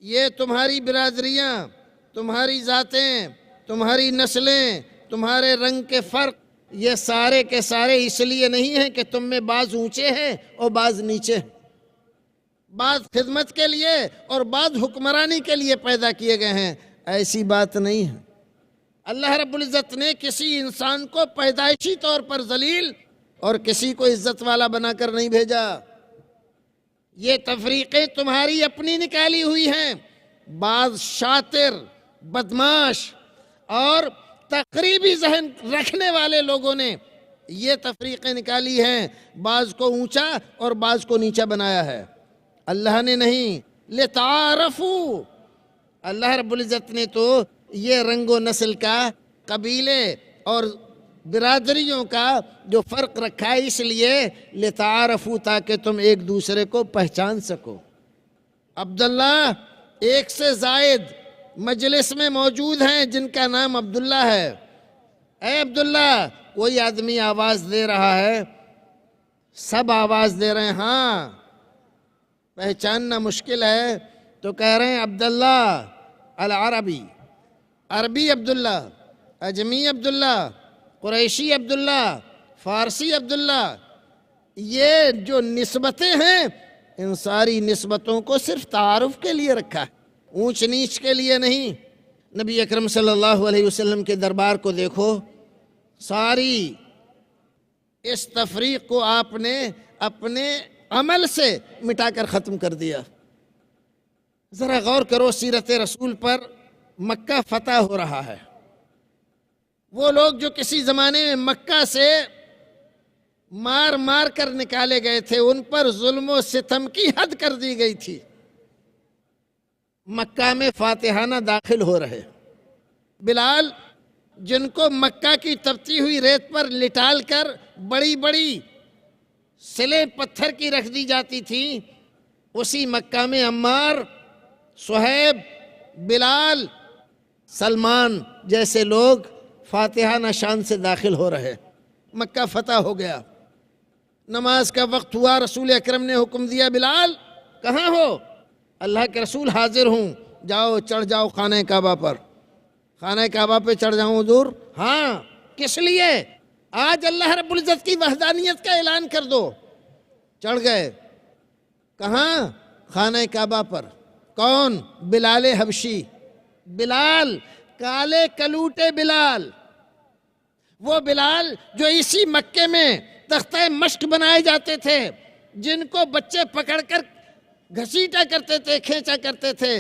یہ تمہاری برادریاں، تمہاری ذاتیں، تمہاری نسلیں، تمہارے رنگ کے فرق، یہ سارے کے سارے اس لیے نہیں ہیں کہ تم میں بعض اونچے ہیں اور بعض نیچے ہیں. بعض خدمت کے لیے اور بعض حکمرانی کے لیے پیدا کیے گئے ہیں. ایسی بات نہیں ہے. اللہ رب العزت نے کسی انسان کو پیدائشی طور پر ذلیل اور کسی کو عزت والا بنا کر نہیں بھیجا. یہ تفریقیں تمہاری اپنی نکالی ہوئی ہیں. بعض شاطر، بدماش اور تقریبی ذہن رکھنے والے لوگوں نے یہ تفریقیں نکالی ہیں. بعض کو اونچا اور بعض کو نیچا بنایا ہے. اللہ نے نہیں. لتعارفوا، اللہ رب العزت نے تو یہ رنگ و نسل کا، قبیلے اور برادریوں کا جو فرق رکھا ہے، اس لیے لتعارفوا، تاکہ تم ایک دوسرے کو پہچان سکو. عبداللہ ایک سے زائد مجلس میں موجود ہیں جن کا نام عبداللہ ہے. اے عبداللہ، کوئی آدمی آواز دے رہا ہے، سب آواز دے رہے ہیں، ہاں پہچاننا مشکل ہے، تو کہہ رہے ہیں عبداللہ العربی، عربی عبداللہ، اجمی عبداللہ، قریشی عبداللہ، فارسی عبداللہ. یہ جو نسبتیں ہیں، ان ساری نسبتوں کو صرف تعارف کے لیے رکھا ہے، اونچ نیچ کے لیے نہیں. نبی اکرم صلی اللہ علیہ وسلم کے دربار کو دیکھو، ساری اس تفریق کو آپ نے اپنے عمل سے مٹا کر ختم کر دیا. ذرا غور کرو سیرت رسول پر. مکہ فتح ہو رہا ہے. وہ لوگ جو کسی زمانے میں مکہ سے مار مار کر نکالے گئے تھے، ان پر ظلم و ستم کی حد کر دی گئی تھی. مکہ میں فاتحانہ داخل ہو رہے. بلال، جن کو مکہ کی تپتی ہوئی ریت پر لٹال کر بڑی بڑی سلیں پتھر کی رکھ دی جاتی تھی، اسی مکہ میں عمار، صہیب، بلال، سلمان جیسے لوگ فاتحانہ شان سے داخل ہو رہے. مکہ فتح ہو گیا. نماز کا وقت ہوا، رسول اکرم نے حکم دیا، بلال کہاں ہو؟ اللہ کے رسول حاضر ہوں. جاؤ، چڑھ جاؤ خانہ کعبہ پر. خانہ کعبہ پہ چڑھ جاؤں حضور؟ ہاں. کس لیے؟ آج اللہ رب العزت کی وحدانیت کا اعلان کر دو. چڑھ گئے. کہاں؟ خانہ کعبہ پر. کون؟ بلال حبشی. بلال، کالے کلوٹے بلال، وہ بلال جو اسی مکے میں تختہ مشق بنائے جاتے تھے، جن کو بچے پکڑ کر گھسیٹا کرتے تھے، کھینچا کرتے تھے.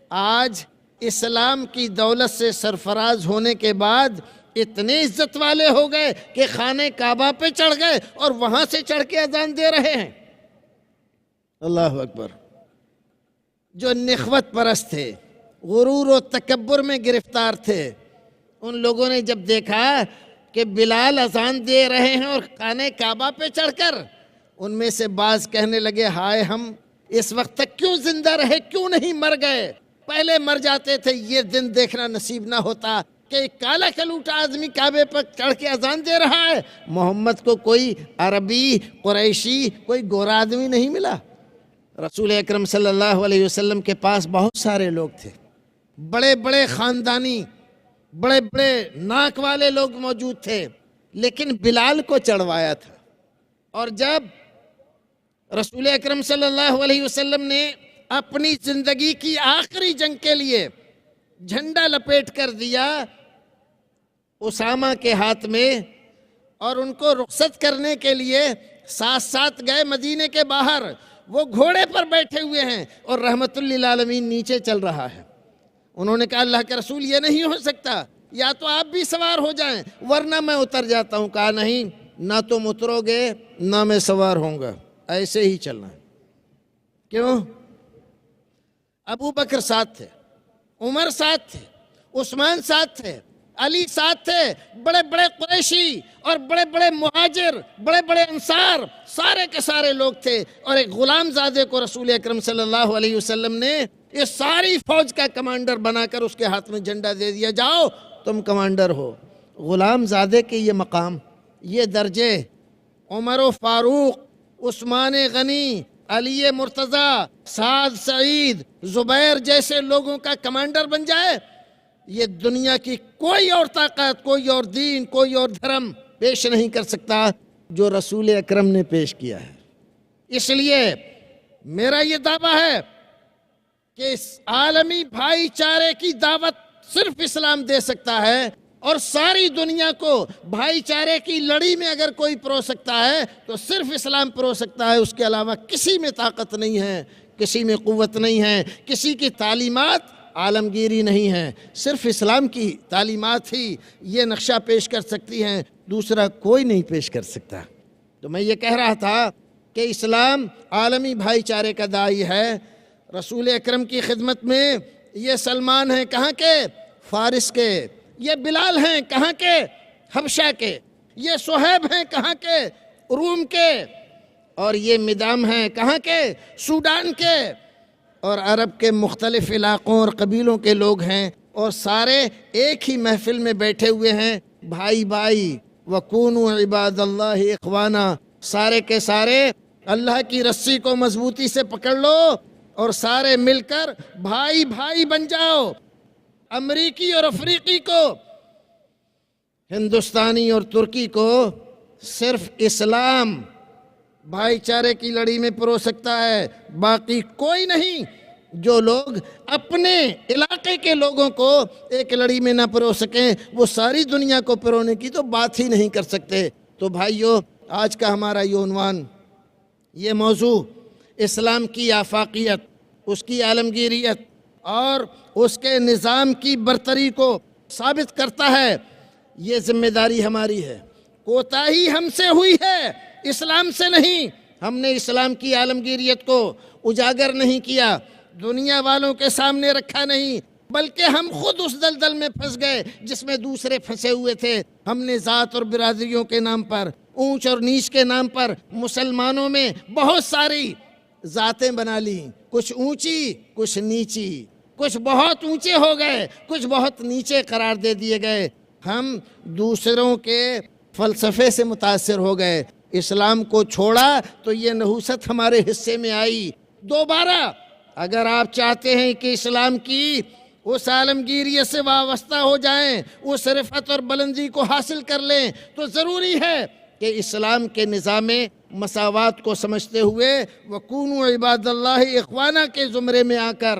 آج اسلام کی دولت سے سرفراز ہونے کے بعد اتنے عزت والے ہو گئے کہ خانہ کعبہ پہ چڑھ گئے اور وہاں سے چڑھ کے اذان دے رہے ہیں. اللہ اکبر. جو نخوت پرست تھے، غرور و تکبر میں گرفتار تھے، ان لوگوں نے جب دیکھا کہ بلال اذان دے رہے ہیں اور خانہ کعبہ پہ چڑھ کر، ان میں سے بعض کہنے لگے، ہائے ہم اس وقت تک کیوں زندہ رہے، کیوں نہیں مر گئے؟ پہلے مر جاتے تھے، یہ دن دیکھنا نصیب نہ ہوتا کہ ایک کالا کلوٹا آدمی کعبے پر چڑھ کے اذان دے رہا ہے. محمد کو کوئی عربی، قریشی، کوئی گورا آدمی نہیں ملا. رسول اکرم صلی اللہ علیہ وسلم کے پاس بہت سارے لوگ تھے، بڑے بڑے خاندانی، بڑے بڑے ناک والے لوگ موجود تھے، لیکن بلال کو چڑھوایا تھا. اور جب رسول اکرم صلی اللہ علیہ وسلم نے اپنی زندگی کی آخری جنگ کے لیے جھنڈا لپیٹ کر دیا اسامہ کے ہاتھ میں، اور ان کو رخصت کرنے کے لیے ساتھ ساتھ گئے مدینے کے باہر، وہ گھوڑے پر بیٹھے ہوئے ہیں اور رحمت للعالمین نیچے چل رہا ہے۔ انہوں نے کہا اللہ کے رسول یہ نہیں ہو سکتا، یا تو آپ بھی سوار ہو جائیں ورنہ میں اتر جاتا ہوں۔ کہا نہیں، نہ تم اترو گے نہ میں سوار ہوں گا، ایسے ہی چلنا ہے۔ کیوں؟ ابو بکر ساتھ تھے، عمر ساتھ تھے، عثمان ساتھ تھے، علی ساتھ تھے، بڑے بڑے قریشی اور بڑے بڑے مہاجر، بڑے بڑے انصار، سارے کے سارے لوگ تھے، اور ایک غلام زادے کو رسول اکرم صلی اللہ علیہ وسلم نے اس ساری فوج کا کمانڈر بنا کر اس کے ہاتھ میں جھنڈا دے دیا، جاؤ تم کمانڈر ہو۔ غلام زادے کے یہ مقام، یہ درجے عمر و فاروق، عثمان غنی، علی مرتضیٰ، سعد سعید، زبیر جیسے لوگوں کا کمانڈر بن جائے، یہ دنیا کی کوئی اور طاقت، کوئی اور دین، کوئی اور دھرم پیش نہیں کر سکتا جو رسول اکرم نے پیش کیا ہے۔ اس لیے میرا یہ دعویٰ ہے کہ اس عالمی بھائی چارے کی دعوت صرف اسلام دے سکتا ہے، اور ساری دنیا کو بھائی چارے کی لڑی میں اگر کوئی پرو سکتا ہے تو صرف اسلام پرو سکتا ہے، اس کے علاوہ کسی میں طاقت نہیں ہے، کسی میں قوت نہیں ہے، کسی کی تعلیمات عالمگیری نہیں ہے، صرف اسلام کی تعلیمات ہی یہ نقشہ پیش کر سکتی ہیں، دوسرا کوئی نہیں پیش کر سکتا۔ تو میں یہ کہہ رہا تھا کہ اسلام عالمی بھائی چارے کا داعی ہے۔ رسول اکرم کی خدمت میں یہ سلمان ہیں کہاں کے؟ فارس کے۔ یہ بلال ہیں کہاں کے؟ حبشہ کے۔ یہ صہیب ہیں کہاں کے؟ روم کے۔ اور یہ مدام ہیں کہاں کے؟ سوڈان کے۔ اور عرب کے مختلف علاقوں اور قبیلوں کے لوگ ہیں، اور سارے ایک ہی محفل میں بیٹھے ہوئے ہیں، بھائی بھائی، وَكُونُوا عِبَادَ اللَّهِ إِخْوَانًا، سارے کے سارے اللہ کی رسی کو مضبوطی سے پکڑ لو اور سارے مل کر بھائی بھائی بن جاؤ۔ امریکی اور افریقی کو، ہندوستانی اور ترکی کو صرف اسلام بھائی چارے کی لڑی میں پرو سکتا ہے، باقی کوئی نہیں۔ جو لوگ اپنے علاقے کے لوگوں کو ایک لڑی میں نہ پرو سکیں، وہ ساری دنیا کو پرونے کی تو بات ہی نہیں کر سکتے۔ تو بھائیو، آج کا ہمارا یہ عنوان، یہ موضوع اسلام کی آفاقیت، اس کی عالمگیریت اور اس کے نظام کی برتری کو ثابت کرتا ہے۔ یہ ذمہ داری ہماری ہے، کوتاہی ہم سے ہوئی ہے، اسلام سے نہیں۔ ہم نے اسلام کی عالمگیریت کو اجاگر نہیں کیا، دنیا والوں کے سامنے رکھا نہیں، بلکہ ہم خود اس دلدل میں پھنس گئے جس میں دوسرے پھنسے ہوئے تھے۔ ہم نے ذات اور برادریوں کے نام پر، اونچ اور نیچ کے نام پر مسلمانوں میں بہت ساری ذاتیں بنا لی، کچھ اونچی کچھ نیچی، کچھ بہت اونچے ہو گئے، کچھ بہت نیچے قرار دے دیے گئے۔ ہم دوسروں کے فلسفے سے متاثر ہو گئے، اسلام کو چھوڑا تو یہ نحوست ہمارے حصے میں آئی۔ دوبارہ اگر آپ چاہتے ہیں کہ اسلام کی اس عالمگیریت سے وابستہ ہو جائیں، اس رفعت اور بلندی کو حاصل کر لیں، تو ضروری ہے کہ اسلام کے نظام مساوات کو سمجھتے ہوئے وَكُونُوا عِبَادَ اللَّهِ إِخْوَانًا کے زمرے میں آ کر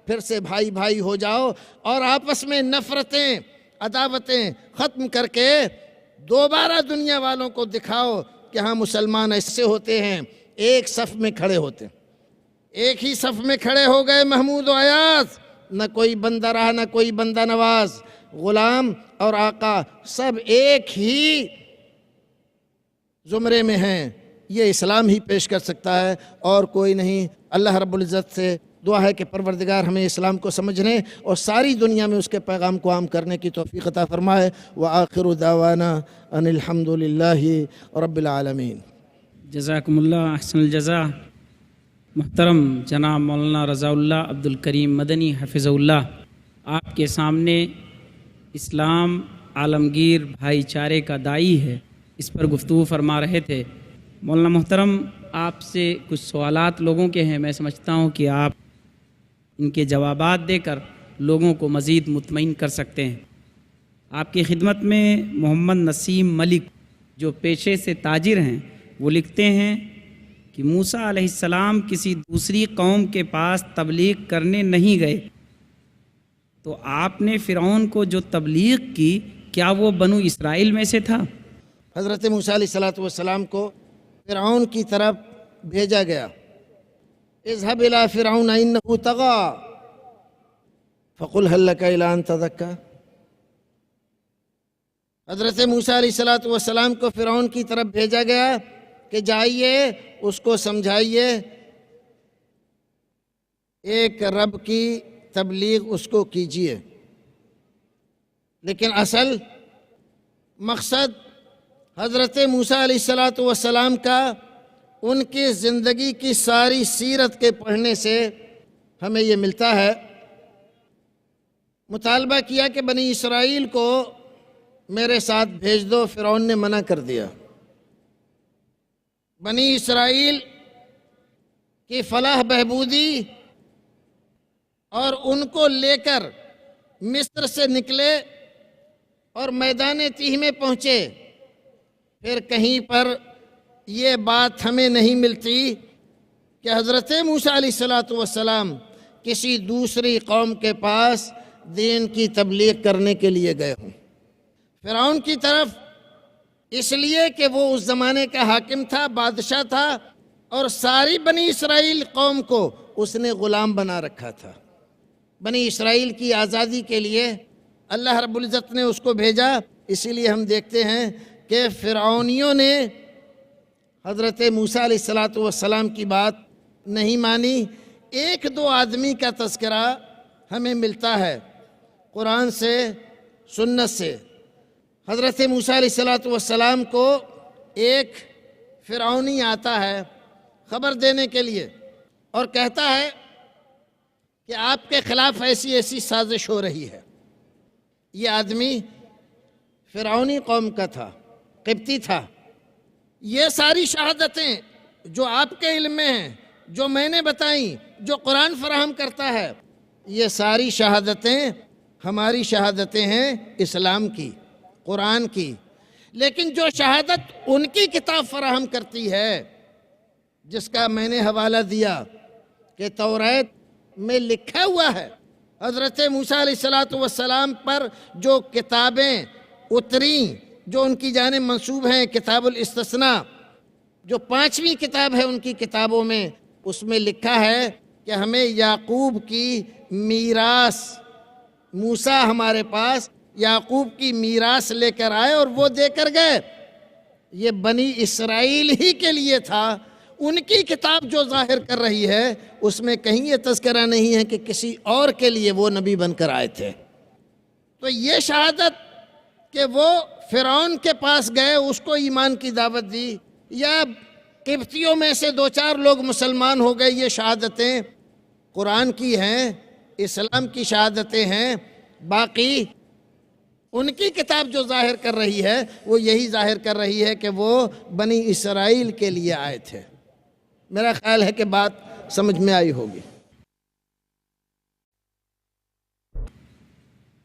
پھر سے بھائی بھائی ہو جاؤ، اور آپس میں نفرتیں، عداوتیں ختم کر کے دوبارہ دنیا والوں کو دکھاؤ کہ ہاں مسلمان ایسے ہوتے ہیں، ایک صف میں کھڑے ہوتے ہیں۔ ایک ہی صف میں کھڑے ہو گئے محمود و ایاز، نہ کوئی بندہ رہا نہ کوئی بندہ نواز، غلام اور آقا سب ایک ہی زمرے میں ہیں۔ یہ اسلام ہی پیش کر سکتا ہے اور کوئی نہیں۔ اللہ رب العزت سے دعا ہے کہ پروردگار ہمیں اسلام کو سمجھنے اور ساری دنیا میں اس کے پیغام کو عام کرنے کی توفیق عطا فرمائے۔ وآخر دعوانا ان الحمد للہ رب العالمین۔ جزاکم اللہ احسن الجزا۔ محترم جناب مولانا رضا اللہ عبد الکریم مدنی حفظ اللہ، آپ کے سامنے اسلام عالمگیر بھائی چارے کا داعی ہے، اس پر گفتگو فرما رہے تھے۔ مولانا محترم، آپ سے کچھ سوالات لوگوں کے ہیں، میں سمجھتا ہوں کہ آپ ان کے جوابات دے کر لوگوں کو مزید مطمئن کر سکتے ہیں۔ آپ کی خدمت میں محمد نسیم ملک، جو پیشے سے تاجر ہیں، وہ لکھتے ہیں کہ موسیٰ علیہ السلام کسی دوسری قوم کے پاس تبلیغ کرنے نہیں گئے، تو آپ نے فرعون کو جو تبلیغ کی، کیا وہ بنو اسرائیل میں سے تھا؟ حضرت موسیٰ علیہ السلام کو فرعون کی طرف بھیجا گیا، اذهب الى فرعون انه طغى فقل هل لك الى ان تزكى. حضرت موسیٰ علیہ الصلوۃ والسلام کو فرعون کی طرف بھیجا گیا کہ جائیے اس کو سمجھائیے، ایک رب کی تبلیغ اس کو کیجیے. لیکن اصل مقصد حضرت موسیٰ علیہ الصلوۃ والسلام کا ان کی زندگی کی ساری سیرت کے پڑھنے سے ہمیں یہ ملتا ہے. مطالبہ کیا کہ بنی اسرائیل کو میرے ساتھ بھیج دو، فرعون نے منع کر دیا. بنی اسرائیل کی فلاح بہبودی اور ان کو لے کر مصر سے نکلے اور میدان تیہ میں پہنچے. پھر کہیں پر یہ بات ہمیں نہیں ملتی کہ حضرت موسیٰ علیہ الصلوۃ والسلام کسی دوسری قوم کے پاس دین کی تبلیغ کرنے کے لیے گئے ہوں. فرعون کی طرف اس لیے کہ وہ اس زمانے کا حاکم تھا، بادشاہ تھا، اور ساری بنی اسرائیل قوم کو اس نے غلام بنا رکھا تھا. بنی اسرائیل کی آزادی کے لیے اللہ رب العزت نے اس کو بھیجا. اسی لیے ہم دیکھتے ہیں کہ فرعونیوں نے حضرت موسیٰ علیہ الصلوۃ والسلام کی بات نہیں مانی. ایک دو آدمی کا تذکرہ ہمیں ملتا ہے قرآن سے، سنت سے. حضرت موسیٰ علیہ الصلوۃ والسلام کو ایک فرعونی آتا ہے خبر دینے کے لیے اور کہتا ہے کہ آپ کے خلاف ایسی ایسی سازش ہو رہی ہے. یہ آدمی فرعونی قوم کا تھا، قبطی تھا. یہ ساری شہادتیں جو آپ کے علم میں ہیں، جو میں نے بتائیں، جو قرآن فراہم کرتا ہے، یہ ساری شہادتیں ہماری شہادتیں ہیں اسلام کی، قرآن کی. لیکن جو شہادت ان کی کتاب فراہم کرتی ہے، جس کا میں نے حوالہ دیا کہ توریت میں لکھا ہوا ہے حضرت موسیٰ علیہ الصلوۃ والسلام پر جو کتابیں اتریں جو ان کی جانب منسوب ہیں، کتاب الاستثناء جو 5ویں کتاب ہے ان کی کتابوں میں، اس میں لکھا ہے کہ ہمیں یعقوب کی میراث، موسیٰ ہمارے پاس یعقوب کی میراث لے کر آئے اور وہ دے کر گئے. یہ بنی اسرائیل ہی کے لیے تھا. ان کی کتاب جو ظاہر کر رہی ہے اس میں کہیں یہ تذکرہ نہیں ہے کہ کسی اور کے لیے وہ نبی بن کر آئے تھے. تو یہ شہادت کہ وہ فرعون کے پاس گئے، اس کو ایمان کی دعوت دی، یا قبطیوں میں سے 2-4 لوگ مسلمان ہو گئے، یہ شہادتیں قرآن کی ہیں، اسلام کی شہادتیں ہیں. باقی ان کی کتاب جو ظاہر کر رہی ہے وہ یہی ظاہر کر رہی ہے کہ وہ بنی اسرائیل کے لیے آئے تھے. میرا خیال ہے کہ بات سمجھ میں آئی ہوگی.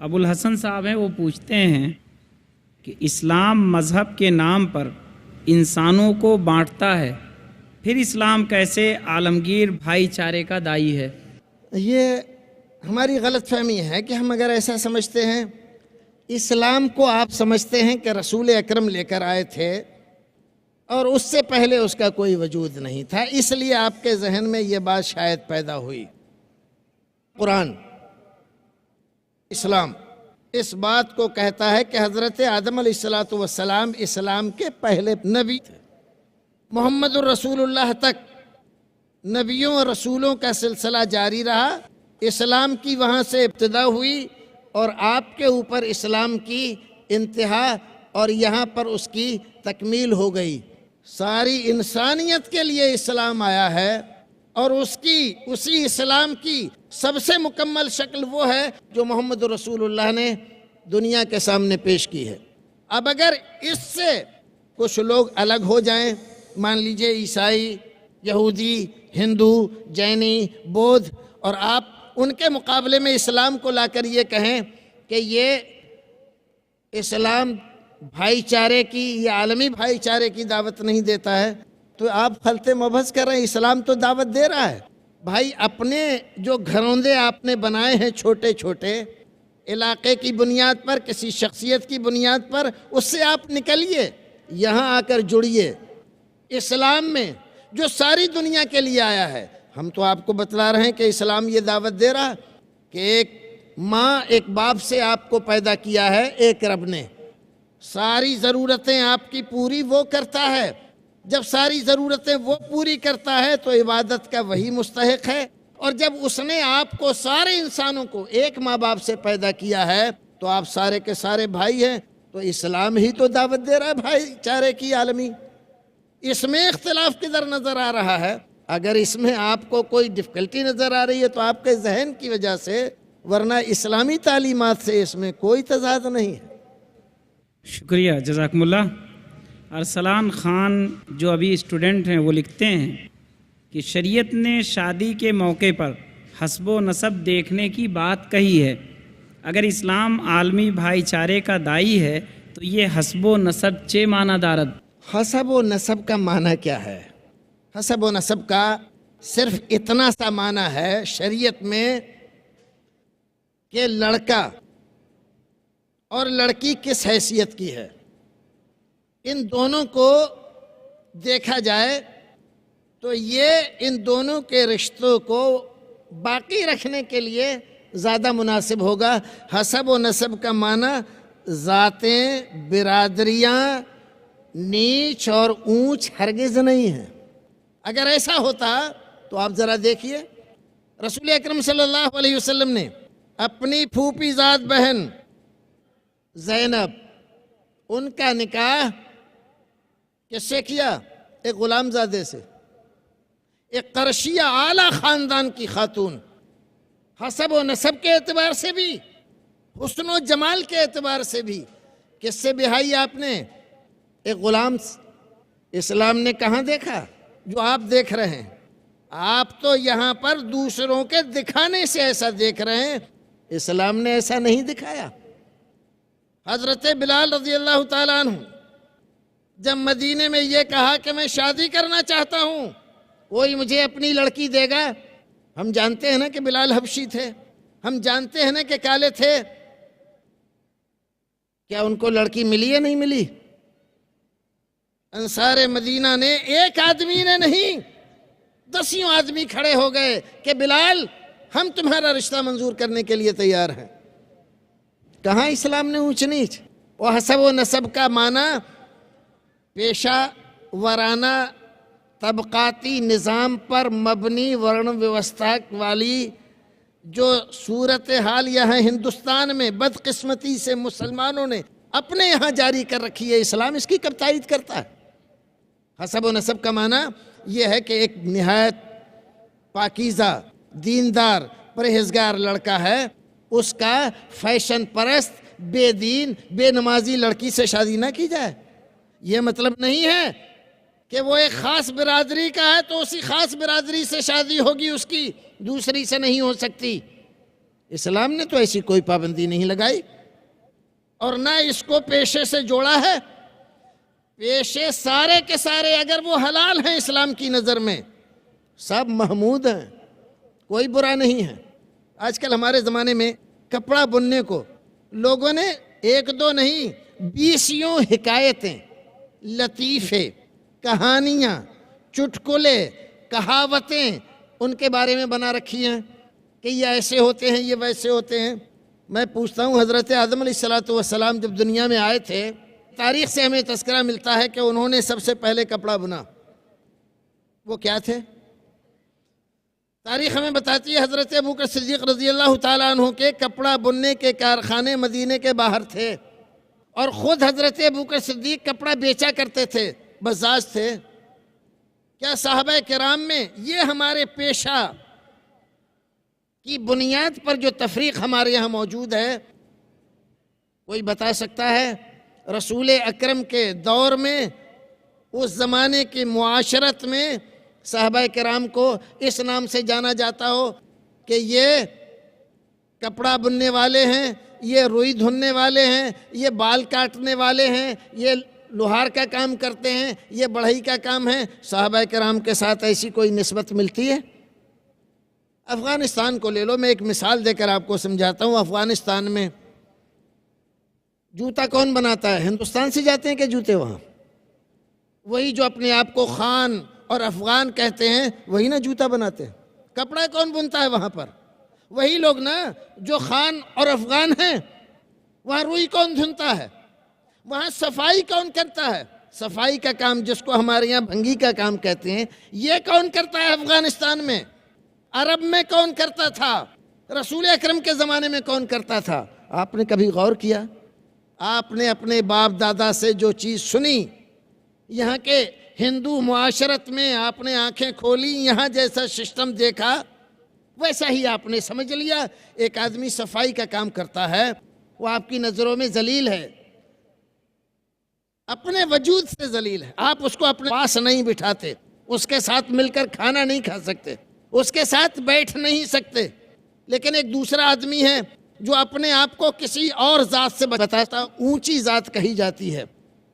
ابو الحسن صاحب ہیں، وہ پوچھتے ہیں کہ اسلام مذہب کے نام پر انسانوں کو بانٹتا ہے، پھر اسلام کیسے عالمگیر بھائی چارے کا داعی ہے؟ یہ ہماری غلط فہمی ہے کہ ہم اگر ایسا سمجھتے ہیں، اسلام کو آپ سمجھتے ہیں کہ رسول اکرم لے کر آئے تھے اور اس سے پہلے اس کا کوئی وجود نہیں تھا، اس لیے آپ کے ذہن میں یہ بات شاید پیدا ہوئی. قرآن، اسلام اس بات کو کہتا ہے کہ حضرت آدم علیہ الصلوۃ والسلام اسلام کے پہلے نبی تھے. محمد الرسول اللہ تک نبیوں اور رسولوں کا سلسلہ جاری رہا. اسلام کی وہاں سے ابتدا ہوئی اور آپ کے اوپر اسلام کی انتہا اور یہاں پر اس کی تکمیل ہو گئی. ساری انسانیت کے لیے اسلام آیا ہے اور اسی اسلام کی سب سے مکمل شکل وہ ہے جو محمد رسول اللہ نے دنیا کے سامنے پیش کی ہے. اب اگر اس سے کچھ لوگ الگ ہو جائیں، مان لیجئے عیسائی، یہودی، ہندو، جینی، بودھ، اور آپ ان کے مقابلے میں اسلام کو لا کر یہ کہیں کہ یہ اسلام بھائی چارے کی یا عالمی بھائی چارے کی دعوت نہیں دیتا ہے، تو آپ خلط مبحث کر رہے ہیں. اسلام تو دعوت دے رہا ہے. بھائی اپنے جو گھروندے آپ نے بنائے ہیں چھوٹے چھوٹے، علاقے کی بنیاد پر، کسی شخصیت کی بنیاد پر، اس سے آپ نکلیے، یہاں آ کر جڑیے. اسلام میں جو ساری دنیا کے لیے آیا ہے، ہم تو آپ کو بتلا رہے ہیں کہ اسلام یہ دعوت دے رہا کہ ایک ماں ایک باپ سے آپ کو پیدا کیا ہے ایک رب نے، ساری ضرورتیں آپ کی پوری وہ کرتا ہے، جب ساری ضرورتیں وہ پوری کرتا ہے تو عبادت کا وہی مستحق ہے، اور جب اس نے آپ کو سارے انسانوں کو ایک ماں باپ سے پیدا کیا ہے تو آپ سارے کے سارے بھائی ہیں، تو اسلام ہی تو دعوت دے رہا ہے بھائی چارے کی عالمی۔ اس میں اختلاف کدھر نظر آ رہا ہے؟ اگر اس میں آپ کو کوئی ڈفیکلٹی نظر آ رہی ہے تو آپ کے ذہن کی وجہ سے، ورنہ اسلامی تعلیمات سے اس میں کوئی تضاد نہیں ہے۔ شکریہ، جزاکم اللہ۔ ارسلان خان جو ابھی اسٹوڈنٹ ہیں وہ لکھتے ہیں کہ شریعت نے شادی کے موقع پر حسب و نسب دیکھنے کی بات کہی ہے، اگر اسلام عالمی بھائی چارے کا دائی ہے تو یہ حسب و نسب چے معنی دارد؟ حسب و نسب کا معنی کیا ہے؟ حسب و نسب کا صرف اتنا سا معنی ہے شریعت میں کہ لڑکا اور لڑکی کس حیثیت کی ہے، ان دونوں کو دیکھا جائے تو یہ ان دونوں کے رشتوں کو باقی رکھنے کے لیے زیادہ مناسب ہوگا۔ حسب و نسب کا معنی ذاتیں، برادریاں، نیچ اور اونچ ہرگز نہیں ہیں۔ اگر ایسا ہوتا تو آپ ذرا دیکھیے، رسول اکرم صلی اللہ علیہ وسلم نے اپنی پھوپھی زاد بہن زینب، ان کا نکاح کس سے کیا؟ ایک غلام زادے سے، ایک قرشیہ اعلیٰ خاندان کی خاتون۔ حسب و نسب کے اعتبار سے بھی، حسن و جمال کے اعتبار سے بھی کس سے بہائی آپ نے؟ ایک غلام۔ اسلام نے کہاں دیکھا جو آپ دیکھ رہے ہیں؟ آپ تو یہاں پر دوسروں کے دکھانے سے ایسا دیکھ رہے ہیں، اسلام نے ایسا نہیں دکھایا۔ حضرت بلال رضی اللہ تعالیٰ عنہ جب مدینے میں یہ کہا کہ میں شادی کرنا چاہتا ہوں، کوئی مجھے اپنی لڑکی دے گا؟ ہم جانتے ہیں نا کہ بلال حبشی تھے، ہم جانتے ہیں نا کہ کالے تھے، کیا ان کو لڑکی ملی یا نہیں ملی؟ انصار مدینہ نے، ایک آدمی نے نہیں، 10 آدمی کھڑے ہو گئے کہ بلال ہم تمہارا رشتہ منظور کرنے کے لیے تیار ہیں۔ کہاں اسلام نے اونچ نیچ؟ وہ حسب و نسب کا معنی پیشہ ورانہ طبقاتی نظام پر مبنی ورن ویوستھا والی جو صورتحال یہاں ہندوستان میں بدقسمتی سے مسلمانوں نے اپنے یہاں جاری کر رکھی ہے، اسلام اس کی کب تائید کرتا ہے؟ حسب و نسب کا معنی یہ ہے کہ ایک نہایت پاکیزہ، دیندار، پرہیزگار لڑکا ہے، اس کا فیشن پرست، بے دین، بے نمازی لڑکی سے شادی نہ کی جائے۔ یہ مطلب نہیں ہے کہ وہ ایک خاص برادری کا ہے تو اسی خاص برادری سے شادی ہوگی اس کی، دوسری سے نہیں ہو سکتی۔ اسلام نے تو ایسی کوئی پابندی نہیں لگائی، اور نہ اس کو پیشے سے جوڑا ہے۔ پیشے سارے کے سارے اگر وہ حلال ہیں اسلام کی نظر میں، سب محمود ہیں، کوئی برا نہیں ہے۔ آج کل ہمارے زمانے میں کپڑا بننے کو لوگوں نے 1-2 نہیں 20 حکایتیں، لطیفے، کہانیاں، چٹکلے، کہاوتیں ان کے بارے میں بنا رکھی ہیں کہ یہ ایسے ہوتے ہیں، یہ ویسے ہوتے ہیں۔ میں پوچھتا ہوں، حضرت آدم علیہ السلام جب دنیا میں آئے تھے، تاریخ سے ہمیں تذکرہ ملتا ہے کہ انہوں نے سب سے پہلے کپڑا بنا، وہ کیا تھے؟ تاریخ ہمیں بتاتی ہے حضرت ابوبکر صدیق رضی اللہ تعالیٰ عنہ کے کپڑا بننے کے کارخانے مدینے کے باہر تھے، اور خود حضرت ابوبکر صدیق کپڑا بیچا کرتے تھے، بزاز تھے۔ کیا صحابہ کرام میں یہ ہمارے پیشہ کی بنیاد پر جو تفریق ہمارے یہاں موجود ہے، کوئی بتا سکتا ہے؟ رسول اکرم کے دور میں، اس زمانے کی معاشرت میں صحابہ کرام کو اس نام سے جانا جاتا ہو کہ یہ کپڑا بننے والے ہیں، یہ روئی دھلنے والے ہیں، یہ بال کاٹنے والے ہیں، یہ لوہار کا کام کرتے ہیں، یہ بڑھئی کا کام ہے؟ صحابہ کرام کے ساتھ ایسی کوئی نسبت ملتی ہے؟ افغانستان کو لے لو، میں ایک مثال دے کر آپ کو سمجھاتا ہوں۔ افغانستان میں جوتا کون بناتا ہے؟ ہندوستان سے جاتے ہیں کہ جوتے وہاں؟ وہی جو اپنے آپ کو خان اور افغان کہتے ہیں، وہی نا جوتا بناتے ہیں۔ کپڑا کون بنتا ہے وہاں پر؟ وہی لوگ نا جو خان اور افغان ہیں. وہاں روئی کون دھنتا ہے؟ وہاں صفائی کون کرتا ہے؟ صفائی کا کام جس کو ہمارے یہاں بھنگی کا کام کہتے ہیں، یہ کون کرتا ہے افغانستان میں؟ عرب میں کون کرتا تھا؟ رسول اکرم کے زمانے میں کون کرتا تھا؟ آپ نے کبھی غور کیا؟ آپ نے اپنے باپ دادا سے جو چیز سنی، یہاں کے ہندو معاشرت میں آپ نے آنکھیں کھولی، یہاں جیسا سسٹم دیکھا ویسا ہی آپ نے سمجھ لیا. ایک آدمی صفائی کا کام کرتا ہے، وہ آپ کی نظروں میں ذلیل ہے، اپنے وجود سے ذلیل ہے. آپ اس کو اپنے پاس نہیں بٹھاتے، اس کے ساتھ مل کر کھانا نہیں کھا سکتے، اس کے ساتھ بیٹھ نہیں سکتے. لیکن ایک دوسرا آدمی ہے جو اپنے آپ کو کسی اور ذات سے بتاتا، اونچی ذات کہی جاتی ہے،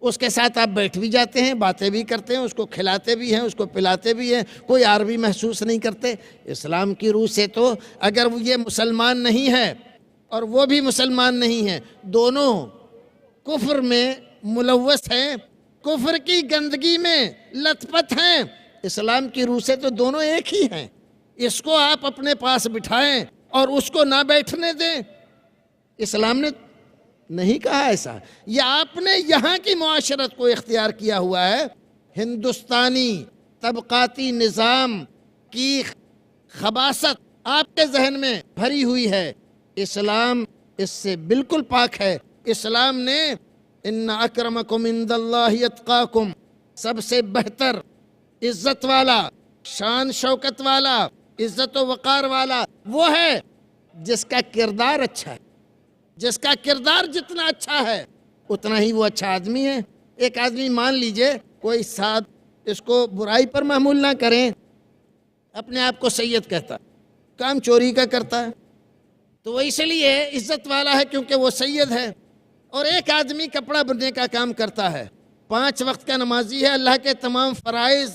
اس کے ساتھ آپ بیٹھ بھی جاتے ہیں، باتیں بھی کرتے ہیں، اس کو کھلاتے بھی ہیں، اس کو پلاتے بھی ہیں، کوئی عار بھی محسوس نہیں کرتے. اسلام کی روح سے تو اگر وہ یہ مسلمان نہیں ہے اور وہ بھی مسلمان نہیں ہے، دونوں کفر میں ملوث ہیں، کفر کی گندگی میں لت پت ہیں. اسلام کی روح سے تو دونوں ایک ہی ہیں. اس کو آپ اپنے پاس بٹھائیں اور اس کو نہ بیٹھنے دیں. اسلام نے نہیں کہا ایسا. یہ آپ نے یہاں کی معاشرت کو اختیار کیا ہوا ہے. ہندوستانی طبقاتی نظام کی خباثت آپ کے ذہن میں بھری ہوئی ہے. اسلام اس سے بالکل پاک ہے. اسلام نے ان اکرمکم عند اللہ اتقاکم، سب سے بہتر، عزت والا، شان شوکت والا، عزت و وقار والا وہ ہے جس کا کردار اچھا ہے. جس کا کردار جتنا اچھا ہے اتنا ہی وہ اچھا آدمی ہے. ایک آدمی مان لیجئے کوئی ساتھ اس کو برائی پر محمول نہ کریں، اپنے آپ کو سید کہتا، کام چوری کا کرتا ہے تو وہ اس لیے عزت والا ہے کیونکہ وہ سید ہے. اور ایک آدمی کپڑا بننے کا کام کرتا ہے، 5 وقت کا نمازی ہے، اللہ کے تمام فرائض